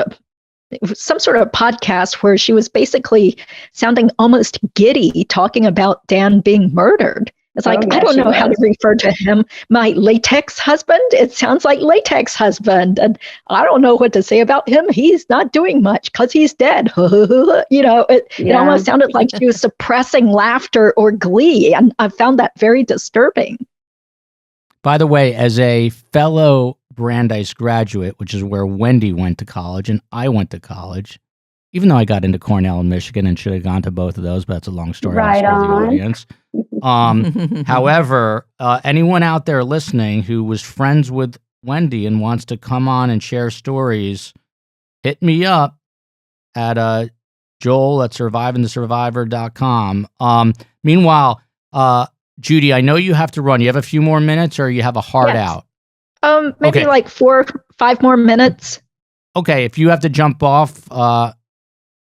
some sort of podcast where she was basically sounding almost giddy talking about Dan being murdered. It's like, I don't know how to refer to him. My latex husband? It sounds like latex husband. And I don't know what to say about him. He's not doing much because he's dead. It almost sounded like she was suppressing laughter or glee. And I found that very disturbing. By the way, as a fellow Brandeis graduate, which is where Wendy went to college and I went to college, even though I got into Cornell and Michigan and should have gone to both of those, but that's a long story. Right on. The audience. However, anyone out there listening who was friends with Wendy and wants to come on and share stories, hit me up at Joel at survivingthesurvivor.com. Meanwhile, Judy, I know you have to run. You have a few more minutes, or you have a hard out? Maybe like 4 or 5 more minutes. Okay, if you have to jump off,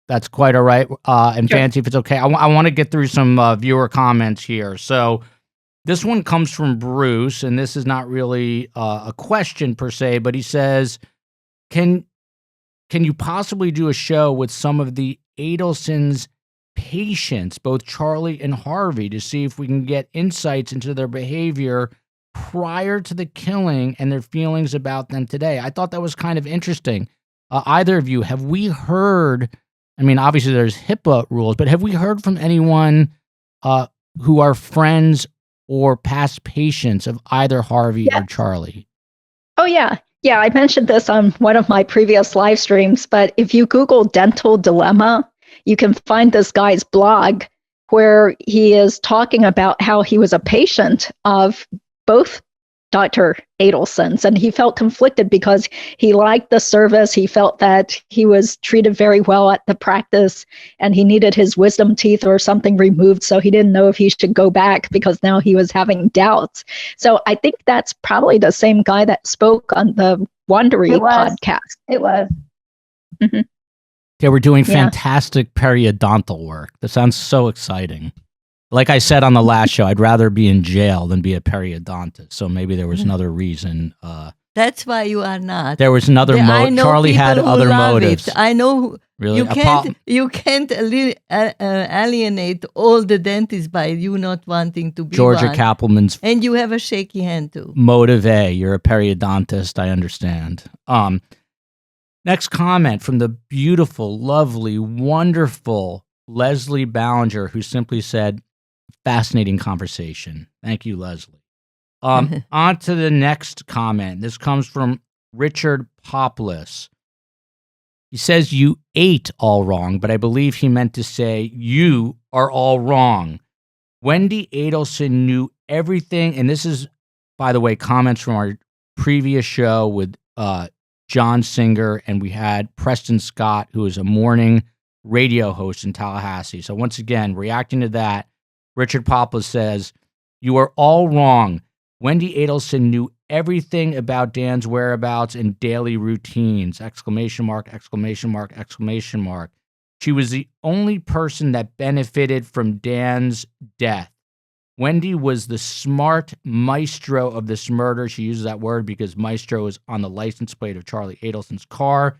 that's quite all right. And sure. Fanci, if it's okay, I want to get through some viewer comments here. So this one comes from Bruce, and this is not really a question per se, but he says, can you possibly do a show with some of the Adelson's patients, both Charlie and Harvey, to see if we can get insights into their behavior prior to the killing and their feelings about them today? I thought that was kind of interesting. Either of you, have we heard, I mean, obviously there's HIPAA rules, but have we heard from anyone who are friends or past patients of either Harvey or Charlie? Oh, yeah. Yeah, I mentioned this on one of my previous live streams, but if you Google dental dilemma, you can find this guy's blog where he is talking about how he was a patient of both Dr. Adelson's, and he felt conflicted because he liked the service. He felt that he was treated very well at the practice, and he needed his wisdom teeth or something removed, so he didn't know if he should go back because now he was having doubts. So I think that's probably the same guy that spoke on the Wondery podcast. It was. Mm-hmm. Yeah, we're doing fantastic periodontal work. That sounds so exciting. Like I said on the last show, I'd rather be in jail than be a periodontist. So maybe there was another reason. That's why you are not. There was another motive. Charlie had other motives. I know. Really? You can't alienate all the dentists by you not wanting to be Georgia one. Kappelman's. And you have a shaky hand too. Motive A. You're a periodontist. I understand. Next comment from the beautiful, lovely, wonderful Leslie Ballinger, who simply said, fascinating conversation. Thank you, Leslie. On to the next comment. This comes from Richard Poplis. He says, you ate all wrong, but I believe he meant to say, you are all wrong. Wendy Adelson knew everything. And this is, by the way, comments from our previous show with John Singer, and we had Preston Scott, who is a morning radio host in Tallahassee. So once again, reacting to that, Richard Poplar says, "You are all wrong. Wendy Adelson knew everything about Dan's whereabouts and daily routines, ! She was the only person that benefited from Dan's death. Wendy was the smart maestro of this murder." She uses that word because maestro is on the license plate of Charlie Adelson's car.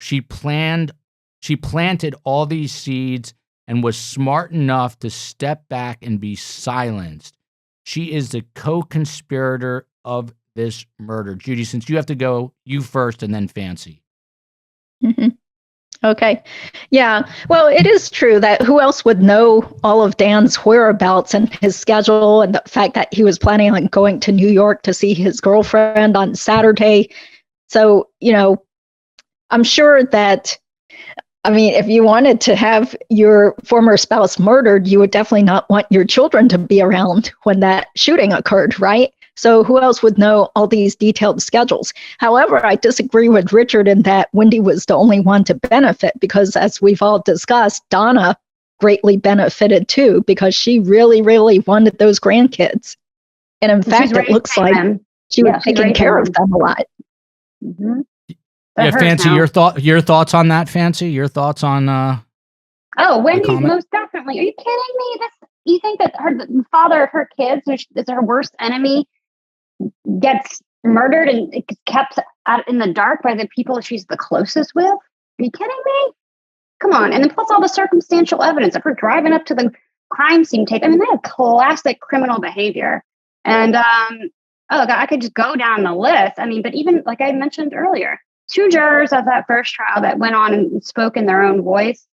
She planted all these seeds and was smart enough to step back and be silenced. She is the co-conspirator of this murder. Judy, since you have to go, you first and then Fanci. Mm-hmm. Okay. Yeah. Well, it is true that who else would know all of Dan's whereabouts and his schedule and the fact that he was planning on going to New York to see his girlfriend on Saturday. So, I'm sure that, if you wanted to have your former spouse murdered, you would definitely not want your children to be around when that shooting occurred, right? So who else would know all these detailed schedules? However, I disagree with Richard in that Wendy was the only one to benefit because, as we've all discussed, Donna greatly benefited too because she really, really wanted those grandkids. And in fact, it looks like she was taking care of them a lot. Mm-hmm. Yeah, Fanci, your thoughts on that, Fanci? Your thoughts on Wendy's most definitely. Are you kidding me? You think that the father of her kids, which is her worst enemy, gets murdered and kept out in the dark by the people she's the closest with? Are you kidding me? Come on. And then plus all the circumstantial evidence of her driving up to the crime scene tape. That is classic criminal behavior. And God, I could just go down the list. But even like I mentioned earlier, 2 jurors of that first trial that went on and spoke in their own voice,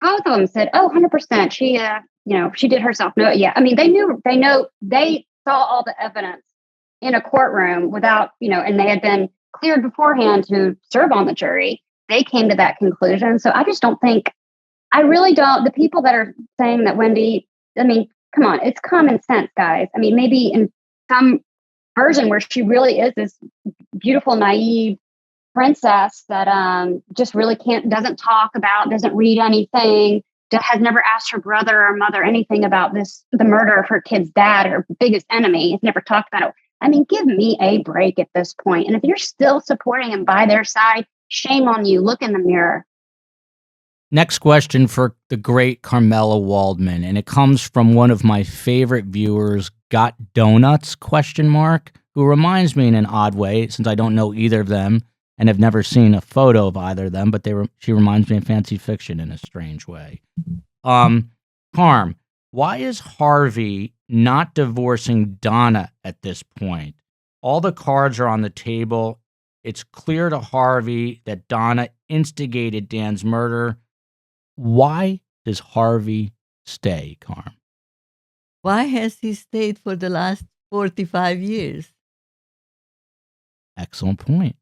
both of them said, 100%. She did herself. No, yeah. They saw all the evidence in a courtroom without, and they had been cleared beforehand to serve on the jury. They came to that conclusion. So I really don't, the people that are saying that Wendy, come on, it's common sense, guys. Maybe in some version where she really is this beautiful, naive princess that just really doesn't talk about, doesn't read anything, has never asked her brother or mother anything about the murder of her kid's dad, her biggest enemy, has never talked about it. Give me a break at this point. And if you're still supporting him by their side, shame on you. Look in the mirror. Next question for the great Carmela Waldman, and it comes from one of my favorite viewers, Got Donuts, ? Who reminds me in an odd way, since I don't know either of them and have never seen a photo of either of them, but she reminds me of Fancy Fiction in a strange way. Karm, why is Harvey not divorcing Donna at this point? All the cards are on the table. It's clear to Harvey that Donna instigated Dan's murder. Why does Harvey stay, Karm? Why has he stayed for the last 45 years? Excellent point.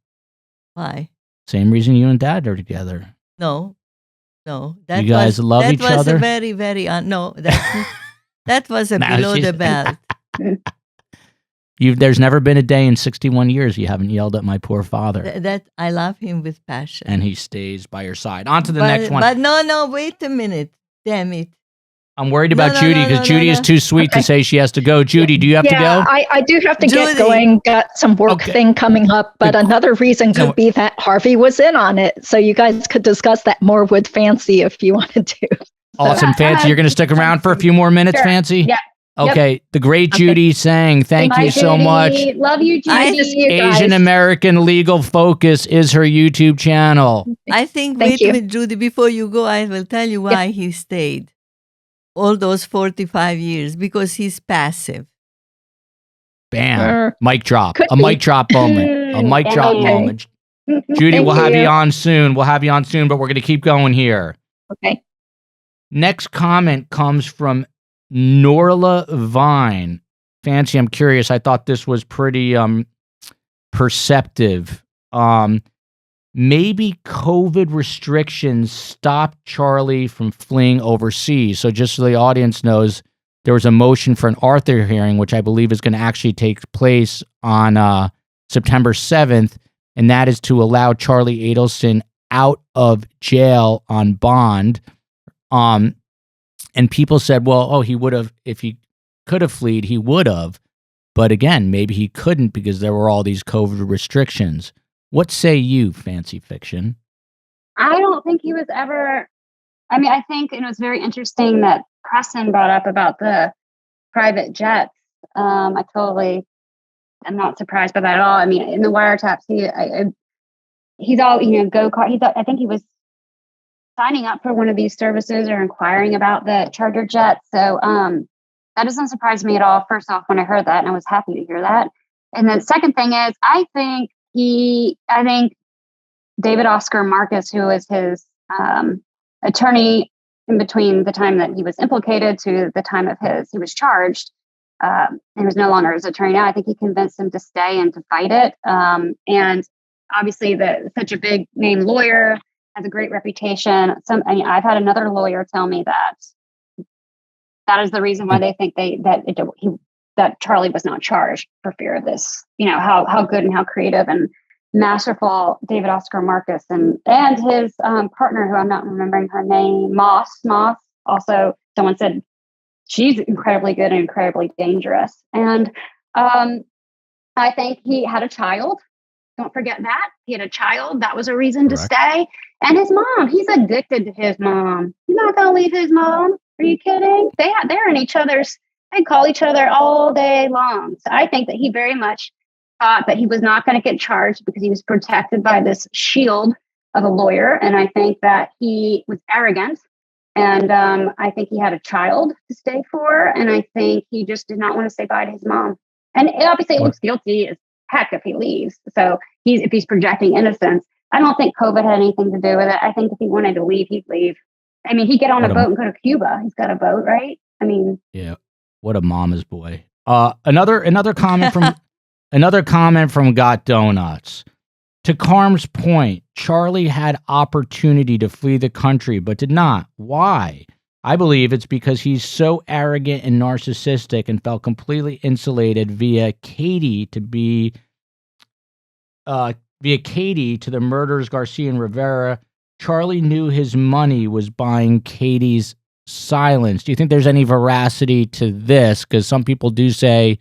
Why? Same reason you and Dad are together. No. You guys love each other? That was a very, very... no, that was a below the belt. There's never been a day in 61 years you haven't yelled at my poor father. That I love him with passion. And he stays by your side. On to the next one. But no, wait a minute. Damn it. I'm worried about Judy because Judy is too sweet to say she has to go. Judy, do you have to go? I do have to get going. Got some work thing coming up. But another reason could be that Harvey was in on it. So you guys could discuss that more with Fanci if you wanted to. Awesome, Fanci. You're going to stick around for a few more minutes, sure. Fanci? Yeah. Okay, the great Judy Tseng, thank you so much. Love you, Judy. Asian American Legal Focus is her YouTube channel. I think, wait a minute, Judy, before you go, I will tell you why he stayed all those 45 years, because he's passive. Bam. Mic drop. A mic drop moment. A mic drop moment. Judy, we'll have you on soon. But we're going to keep going here. Okay. Next comment comes from Norla Vine. Fanci, I'm curious. I thought this was pretty perceptive. Maybe COVID restrictions stopped Charlie from fleeing overseas. So just so the audience knows, there was a motion for an Arthur hearing, which I believe is going to actually take place on September 7th. and that is to allow Charlie Adelson out of jail on bond. And people said, well, oh, he would have, if he could have fled, he would have. But again, maybe he couldn't because there were all these COVID restrictions. What say you, Fanci Fiction? I don't think he was ever. I mean, I think it was very interesting that Preston brought up about the private jets. I totally am not surprised by that at all. I mean, in the wiretaps, he's all, go kart. I think he was signing up for one of these services or inquiring about the charter jet. So that doesn't surprise me at all. First off, when I heard that, and I was happy to hear that. And the second thing is, I think David Oscar Marcus, who is his attorney in between the time that he was implicated to the time of he was charged, he was no longer his attorney now. I think he convinced him to stay and to fight it. And obviously, such a big name lawyer has a great reputation. I've had another lawyer tell me that is the reason why they think that Charlie was not charged for fear of this. How good and how creative and masterful David Oscar Marcus and his partner, who I'm not remembering her name, Moss. Also, someone said she's incredibly good and incredibly dangerous. And I think he had a child. Don't forget that. He had a child. That was a reason to stay. And his mom, he's addicted to his mom. He's not going to leave his mom. Are you kidding? They're in they call each other all day long. So I think that he very much thought that he was not going to get charged because he was protected by this shield of a lawyer. And I think that he was arrogant. And I think he had a child to stay for. And I think he just did not want to say bye to his mom. And obviously, he looks guilty as heck if he leaves. So if he's projecting innocence, I don't think COVID had anything to do with it. I think if he wanted to leave, he'd leave. I mean, he'd get on a boat and go to Cuba. He's got a boat, right? I mean, yeah. What a mama's boy. Another comment from Got Donuts. To Karm's point, Charlie had opportunity to flee the country, but did not. Why? I believe it's because he's so arrogant and narcissistic and felt completely insulated via Katie to the murders Garcia and Rivera. Charlie knew his money was buying Katie's silence. Do you think there's any veracity to this? Because some people do say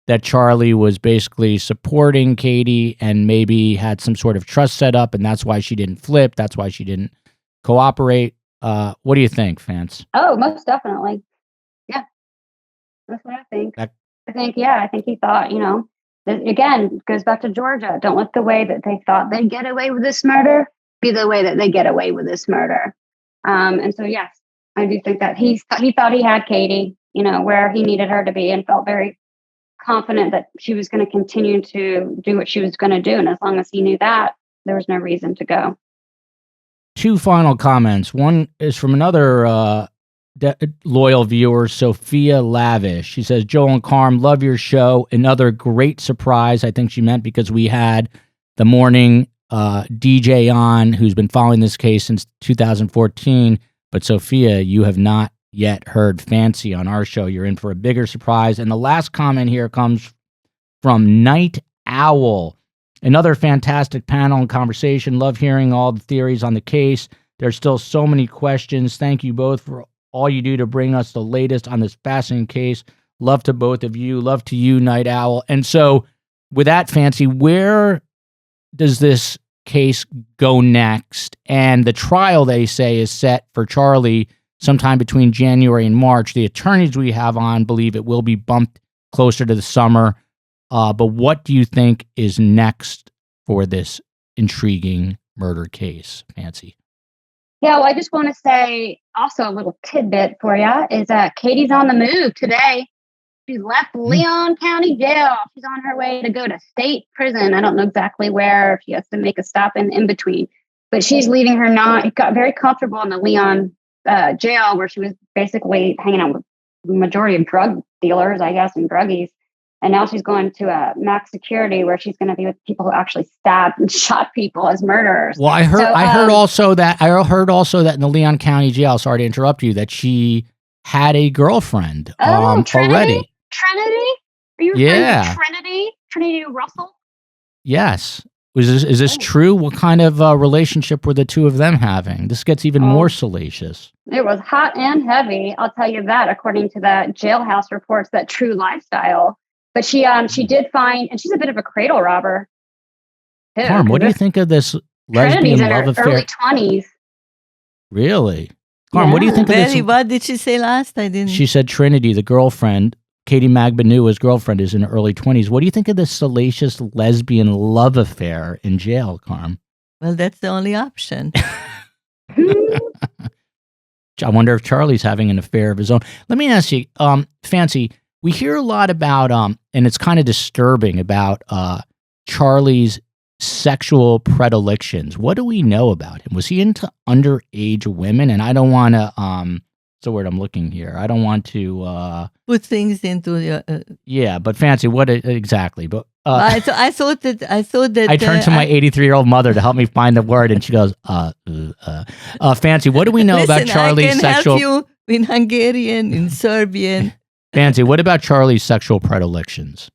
that Charlie was basically supporting Katie and maybe had some sort of trust set up, and that's why she didn't flip. That's why she didn't cooperate. What do you think, Fanci? Oh, most definitely. Yeah, that's what I think. I think he thought, again, goes back to Georgia. Don't let the way that they thought they'd get away with this murder be the way that they get away with this murder. And so, yes, I do think that he thought he had Katie, where he needed her to be, and felt very confident that she was going to continue to do what she was going to do. And as long as he knew that, there was no reason to go. Two final comments. One is from another loyal viewer, Sophia Lavish. She says, Joel and Karm, love your show. Another great surprise. I think she meant because we had the morning DJ on who's been following this case since 2014. But Sophia, you have not yet heard Fanci on our show. You're in for a bigger surprise. And the last comment here comes from Night Owl. Another fantastic panel and conversation. Love hearing all the theories on the case. There's still so many questions. Thank you both for all you do to bring us the latest on this fascinating case. Love to both of you. Love to you, Night Owl. And so with that, Fanci, where does this case go next? And the trial, they say, is set for Charlie sometime between January and March. The attorneys we have on believe it will be bumped closer to the summer. But what do you think is next for this intriguing murder case, Fanci? Yeah, well, I just want to say also a little tidbit for you is that Katie's on the move today. She left Leon County Jail. She's on her way to go to state prison. I don't know exactly where, if she has to make a stop in between. But she's leaving her got very comfortable in the Leon jail, where she was basically hanging out with the majority of drug dealers, I guess, and druggies. And now she's going to a max security where she's going to be with people who actually stabbed and shot people as murderers. Well, I heard also that in the Leon County Jail, sorry to interrupt you, that she had a girlfriend already. Trinity? Are you referring to Trinity? Trinity Russell? Yes. Is this true? What kind of relationship were the two of them having? This gets even more salacious. It was hot and heavy, I'll tell you that, according to the jailhouse reports, that true lifestyle. But she did find, and she's a bit of a cradle robber. Karm, what do you think of this lesbian love affair? Early 20s. Really? Karm, what do you think of this? What did she say last? I didn't. She said Trinity, the girlfriend, Katie Magbanua's girlfriend, is in her early 20s. What do you think of this salacious lesbian love affair in jail, Karm? Well, that's the only option. I wonder if Charlie's having an affair of his own. Let me ask you, Fanci, we hear a lot about, and it's kind of disturbing, about Charlie's sexual predilections. What do we know about him? Was he into underage women? And I don't want to, what's the word I'm looking here? I don't want to put things into your. Yeah, but Fanci, what exactly? But I thought that. I turned to my 83-year-old mother to help me find the word, and she goes, Fanci, what do we know about Charlie's sexual? I can help you in Hungarian, in Serbian. Fanci, what about Charlie's sexual predilections?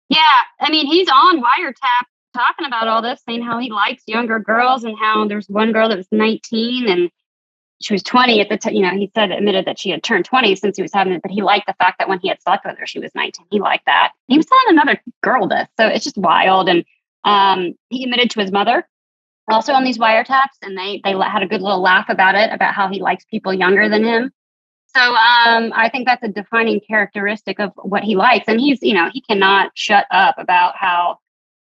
Yeah, I mean, he's on wiretap talking about all this, saying how he likes younger girls and how there's one girl that was 19 and she was 20 at the time. He admitted that she had turned 20 since he was having it, but he liked the fact that when he had slept with her, she was 19. He liked that. He was telling another girl this. So it's just wild. And he admitted to his mother also on these wiretaps, and they had a good little laugh about it, about how he likes people younger than him. So I think that's a defining characteristic of what he likes. And he's, he cannot shut up about how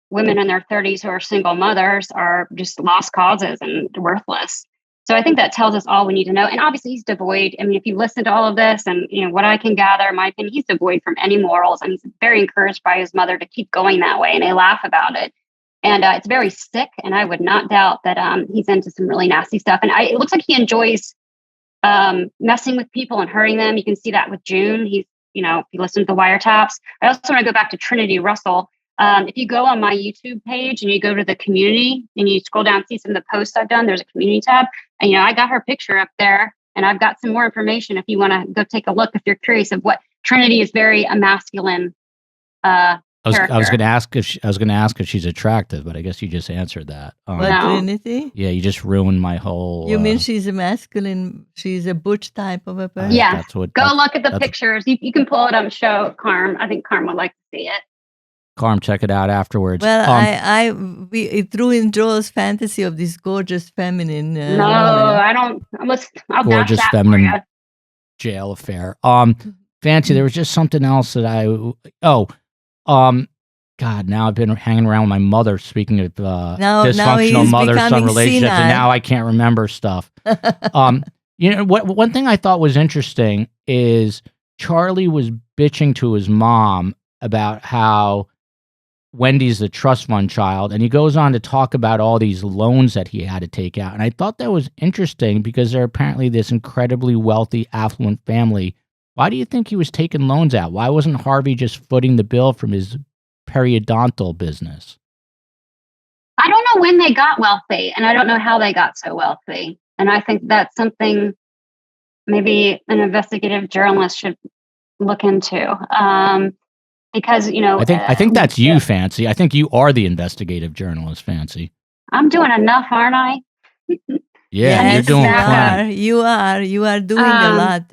women in their 30s who are single mothers are just lost causes and worthless. So I think that tells us all we need to know. And obviously he's devoid. I mean, if you listen to all of this and, what I can gather, my opinion, he's devoid from any morals. And he's very encouraged by his mother to keep going that way. And they laugh about it. And it's very sick. And I would not doubt that he's into some really nasty stuff. And it looks like he enjoys messing with people and hurting them. You can see that with June. He's, if you listen to the wiretaps. I also want to go back to Trinity Russell. If you go on my YouTube page and you go to the community and you scroll down and see some of the posts I've done, there's a community tab. And, I got her picture up there, and I've got some more information if you want to go take a look, if you're curious of what Trinity is. Very a masculine I was going to ask if she's attractive, but I guess you just answered that. What, Trinity? Yeah, you just ruined my whole. You mean she's a masculine? She's a butch type of a person? Yeah. Go look at the pictures. You can pull it up and show Karm. I think Karm would like to see it. Karm, check it out afterwards. Well, it ruined Joel's fantasy of this gorgeous feminine. No, woman. I don't. I'll gorgeous feminine jail affair. Fanci, there was just something else that God, now I've been hanging around with my mother. Speaking of dysfunctional mother-son relationships, and now I can't remember stuff. One thing I thought was interesting is Charlie was bitching to his mom about how Wendy's the trust fund child, and he goes on to talk about all these loans that he had to take out. And I thought that was interesting because they're apparently this incredibly wealthy, affluent family. Why do you think he was taking loans out? Why wasn't Harvey just footing the bill from his periodontal business? I don't know when they got wealthy, and I don't know how they got so wealthy. And I think that's something maybe an investigative journalist should look into. Because, I think that's you, Fanci. I think you are the investigative journalist, Fanci. I'm doing enough, aren't I? Yeah, you're doing fine. You are doing a lot.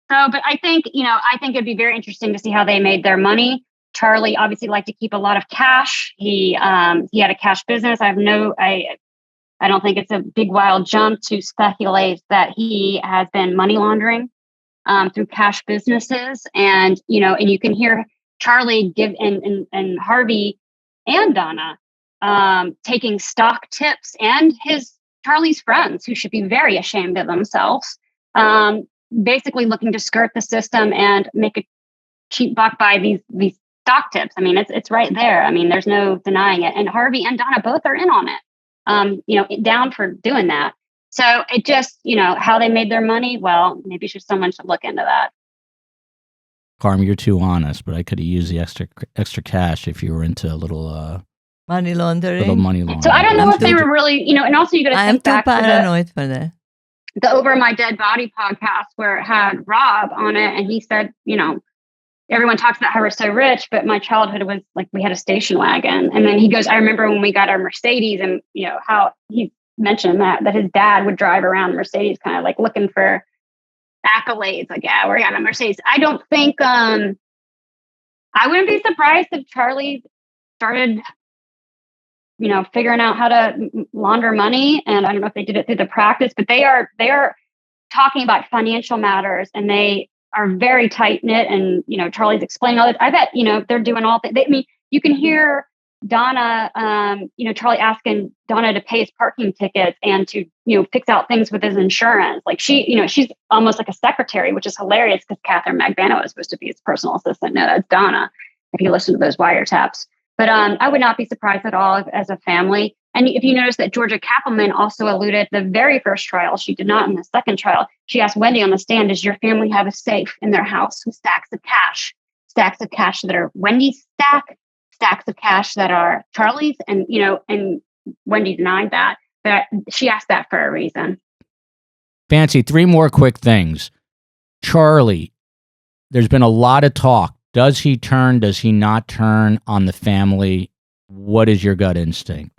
So, but I think it'd be very interesting to see how they made their money. Charlie obviously liked to keep a lot of cash. He had a cash business. I don't think it's a big wild jump to speculate that he has been money laundering through cash businesses. And you can hear Charlie give and Harvey and Donna taking stock tips, and Charlie's friends, who should be very ashamed of themselves, basically looking to skirt the system and make a cheap buck by these stock tips. I mean, it's right there. I mean, there's no denying it. And Harvey and Donna both are in on it, down for doing that. So it just, how they made their money. Well, maybe someone should look into that. Karm, you're too honest, but I could have used the extra cash if you were into a little money laundering. So I don't know if they were really, and also you got to think back to paranoid for that. The Over My Dead Body podcast, where it had Rob on it, and he said, everyone talks about how we're so rich, but my childhood was like we had a station wagon. And then he goes, I remember when we got our Mercedes, and how he mentioned that his dad would drive around the Mercedes kind of like looking for accolades, like, yeah, we got a Mercedes. I don't think I wouldn't be surprised if Charlie started figuring out how to launder money. And I don't know if they did it through the practice, but they are talking about financial matters, and they are very tight knit. And, Charlie's explaining all this. I bet, they're doing all things. I mean, you can hear Donna, Charlie asking Donna to pay his parking tickets and to, fix out things with his insurance. Like she's almost like a secretary, which is hilarious because Catherine Magbano is supposed to be his personal assistant. No, that's Donna, if you listen to those wiretaps. But I would not be surprised at all as a family. And if you notice that Georgia Kappelman also alluded the very first trial, she did not in the second trial. She asked Wendy on the stand, does your family have a safe in their house with stacks of cash that are Wendy's stacks of cash that are Charlie's? And, and Wendy denied that, but she asked that for a reason. Fanci, 3 more quick things. Charlie, there's been a lot of talk. Does he turn? Does he not turn on the family? What is your gut instinct?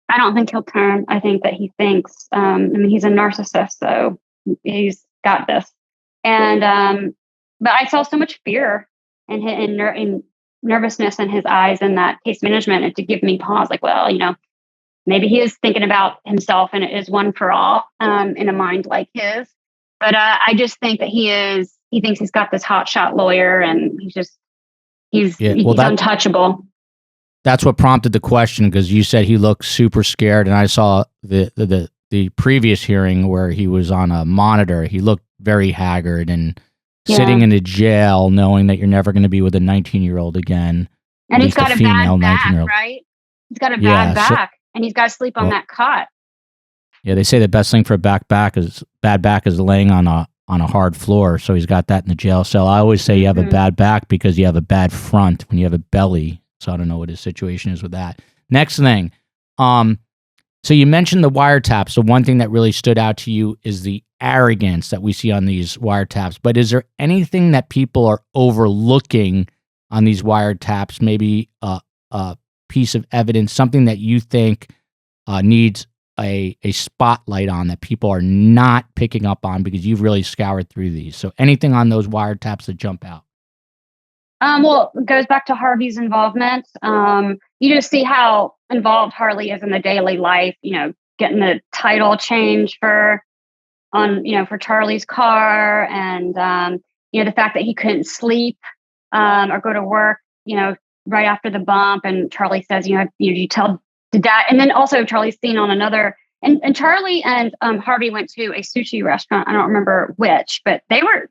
I don't think he'll turn. I think that he thinks, he's a narcissist, so he's got this. And, but I saw so much fear and nervousness in his eyes in that case management, and to give me pause, like, well, maybe he is thinking about himself and it is one for all in a mind like his. But I just think that he thinks he's got this hotshot lawyer, and he's untouchable. That's what prompted the question, because you said he looked super scared, and I saw the previous hearing where he was on a monitor. He looked very haggard and sitting in a jail, knowing that you're never going to be with a 19-year-old again. And he's got a bad back, right? He's got a bad back, and he's got to sleep on that cot. Yeah, they say the best thing for a bad back is laying on a hard floor. So he's got that in the jail cell. I always say you have a bad back because you have a bad front when you have a belly. So I don't know what his situation is with that. Next thing, so you mentioned the wiretaps. So one thing that really stood out to you is the arrogance that we see on these wiretaps. But is there anything that people are overlooking on these wiretaps? Maybe a piece of evidence, something that you think needs a spotlight on that people are not picking up on because you've really scoured through these. So anything on those wiretaps that jump out? Well, it goes back to Harvey's involvement. You just see how involved Harley is in the daily life, getting the title change for Charlie's car, and, the fact that he couldn't sleep or go to work, right after the bump. And Charlie says, you tell the dad. And then also Charlie's seen on another, and Charlie and Harvey went to a sushi restaurant. I don't remember which, but they were,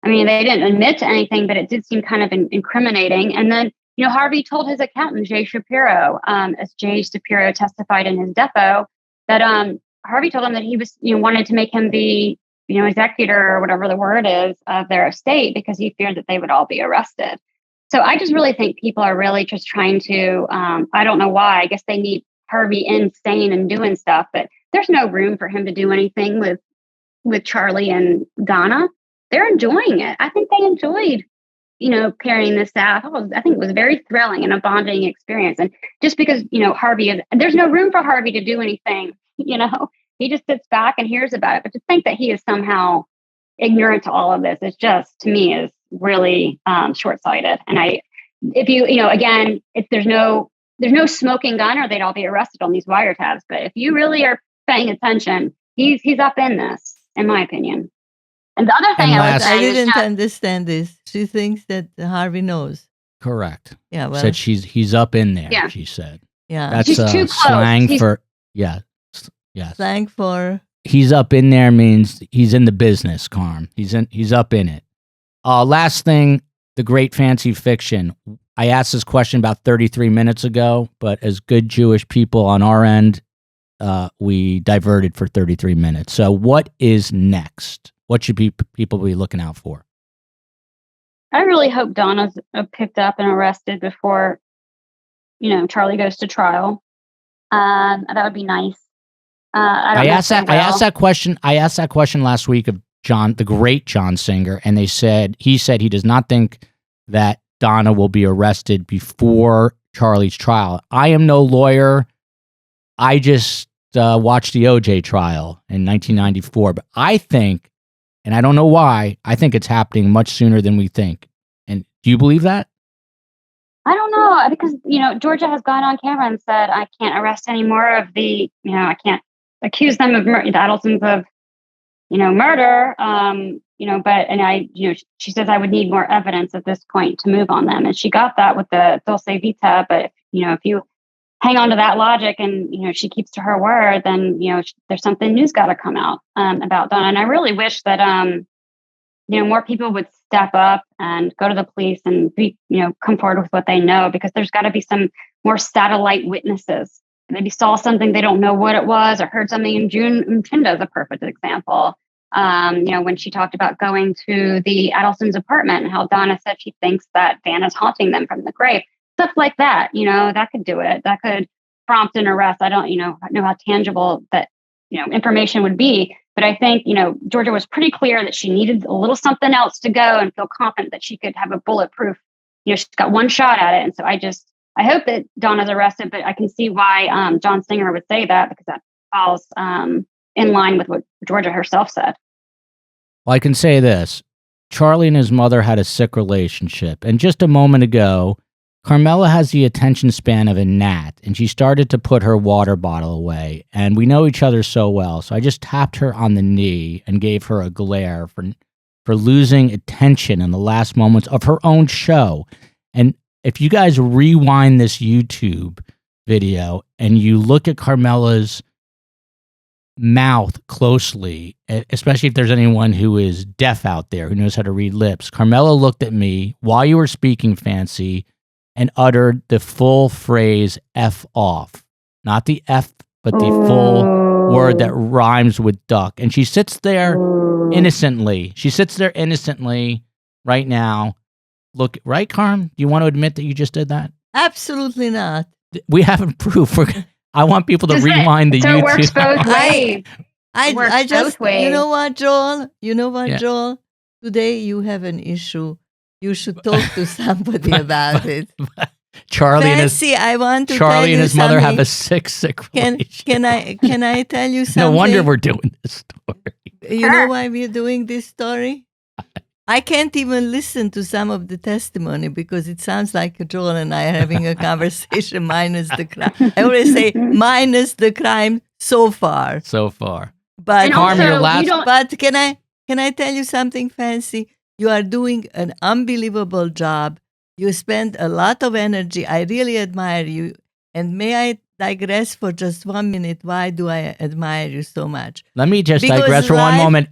they didn't admit to anything, but it did seem kind of incriminating. And then, Harvey told his accountant, Jay Shapiro, as Jay Shapiro testified in his depo, that Harvey told him that he was, wanted to make him the, executor or whatever the word is of their estate because he feared that they would all be arrested. So I just really think people are really just trying to, I don't know why, I guess they need Harvey insane and doing stuff, but there's no room for him to do anything with Charlie and Donna. They're enjoying it. I think they enjoyed, carrying this out. I think it was very thrilling and a bonding experience. And just because, there's no room for Harvey to do anything, he just sits back and hears about it. But to think that he is somehow ignorant to all of this is just, to me, is really short-sighted. And if there's no smoking gun, or they'd all be arrested on these wiretaps. But if you really are paying attention, he's up in this, in my opinion. And the other thing I didn't understand this. She thinks that Harvey knows. Correct. Yeah. Well, said he's up in there. Yeah. She said. Yeah. That's she's too close. Slang for Yes. Slang for he's up in there means he's in the business, Karm. He's up in it. Last thing, the great Fanci fiction. I asked this question about 33 minutes ago, but as good Jewish people on our end, we diverted for 33 minutes. So what is next? What should people be looking out for? I really hope Donna's picked up and arrested before, Charlie goes to trial. That would be nice. I asked that question last week of the great John Singer, and he said he does not think that Donna will be arrested before Charlie's trial. I am no lawyer. I just watched the OJ trial in 1994, but I think, and I don't know why, I think it's happening much sooner than we think. And do you believe that? I don't know, because, Georgia has gone on camera and said, I can't arrest any more of the, I can't accuse them of the Adelsons of, murder. She says I would need more evidence at this point to move on them. And she got that with the Dulce Vita. But, if you hang on to that logic and, she keeps to her word, then, there's something new's got to come out about Donna. And I really wish that, more people would step up and go to the police and be, come forward with what they know, because there's got to be some more satellite witnesses. Maybe saw something they don't know what it was, or heard something in June. Mtinda is a perfect example. When she talked about going to the Adelson's apartment and how Donna said she thinks that Van is haunting them from the grave. Stuff like that, that could do it. That could prompt an arrest. I don't, know how tangible that, information would be. But I think, Georgia was pretty clear that she needed a little something else to go and feel confident that she could have a bulletproof, she's got one shot at it. And so I hope that Donna's arrested, but I can see why John Singer would say that, because that falls in line with what Georgia herself said. Well, I can say this. Charlie and his mother had a sick relationship. And just a moment ago, Carmela has the attention span of a gnat, and she started to put her water bottle away. And we know each other so well, so I just tapped her on the knee and gave her a glare for losing attention in the last moments of her own show. And if you guys rewind this YouTube video and you look at Carmela's mouth closely, especially if there's anyone who is deaf out there who knows how to read lips, Carmela looked at me while you were speaking, Fanci, and uttered the full phrase F off. Not the F, but the full word that rhymes with duck. And she sits there innocently. She sits there innocently right now. Look, right, Karm? Do you want to admit that you just did that? Absolutely not. We haven't proof. I want people to rewind the YouTube. It works both ways. I just, both ways. You know what, Joel? Yeah. Joel? Today you have an issue. You should talk to somebody about it. Charlie Fanci, I want to tell Charlie you and his mother something. have a sick relationship. Can I tell you something? No wonder we're doing this story. You know why we're doing this story? I can't even listen to some of the testimony because it sounds like Joel and I are having a conversation minus the crime. I always say minus the crime so far. So far. But Karm, your last. But can I tell you something, Fanci? You are doing an unbelievable job. You spend a lot of energy. I really admire you. And may I digress for just 1 minute? Why do I admire you so much? Let me just digress for one moment.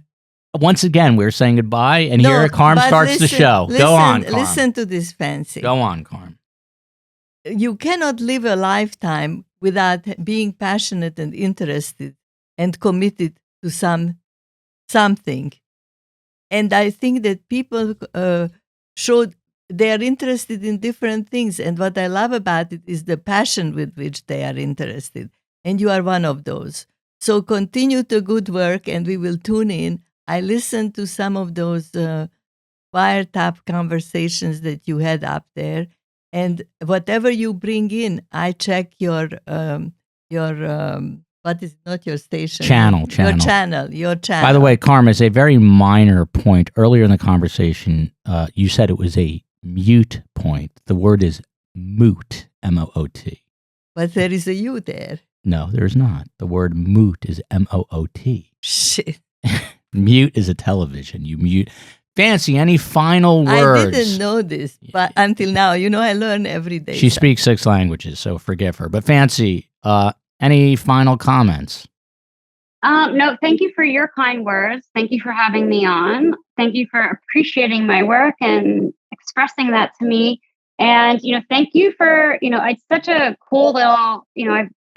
Once again, we're saying goodbye, and here Karm starts the show. Go on, Karm. Listen to this, Fanci. Go on, Karm. You cannot live a lifetime without being passionate and interested and committed to something. And I think that people showed they are interested in different things. And what I love about it is the passion with which they are interested. And you are one of those. So continue the good work, and we will tune in. I listened to some of those wiretap conversations that you had up there, and whatever you bring in, I check your what is not your station? Channel. Your channel. By the way, Karm, is a very minor point. Earlier in the conversation, you said it was a mute point. The word is moot, M-O-O-T. But there is a U there. No, there's not. The word moot is M-O-O-T. Shit. Mute is a television. You mute. Fanci, any final words? I didn't know this, but until now, I learn every day. She speaks 6 languages, so forgive her. But Fanci, any final comments? No, thank you for your kind words. Thank you for having me on. Thank you for appreciating my work and expressing that to me. And, thank you for, it's such a cool little,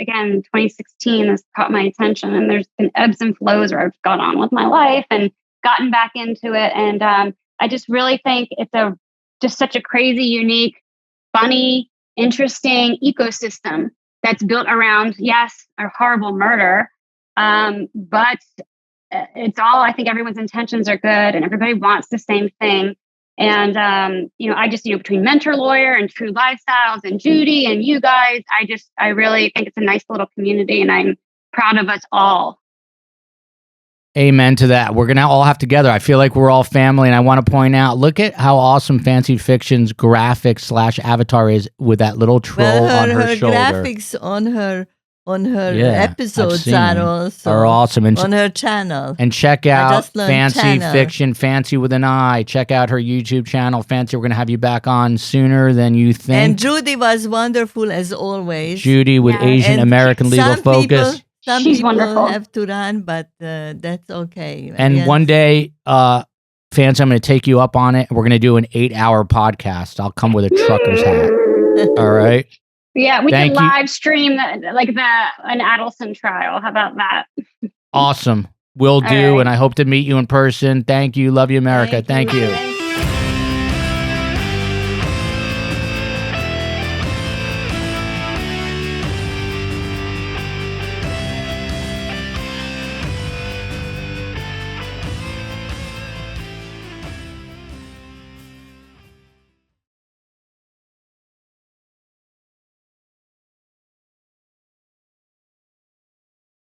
again, 2016 has caught my attention, and there's been ebbs and flows where I've gone on with my life and gotten back into it. And I just really think it's just such a crazy, unique, funny, interesting ecosystem that's built around, yes, a horrible murder, but it's all, I think everyone's intentions are good and everybody wants the same thing. And, I just, between Mentor Lawyer and True Lifestyles and Judy and you guys, I really think it's a nice little community and I'm proud of us all. Amen to that. We're going to all have together. I feel like we're all family. And I want to point out, look at how awesome Fancy Fiction's graphics / avatar is with that little troll on her shoulder. Graphics on her episodes are awesome. And on her channel. And check out Fancy Fiction, Fancy with an I. Check out her YouTube channel. Fancy, we're going to have you back on sooner than you think. And Judy was wonderful as always. Judy with Asian American Legal Focus. She's people wonderful. Have to run, but that's okay. And one day, Fancy, I'm going to take you up on it. We're going to do an 8-hour podcast. I'll come with a trucker's hat. All right? Yeah, we can live stream an Adelson trial. How about that? Awesome. Will do. Right. And I hope to meet you in person. Thank you. Love you, America. Thank you.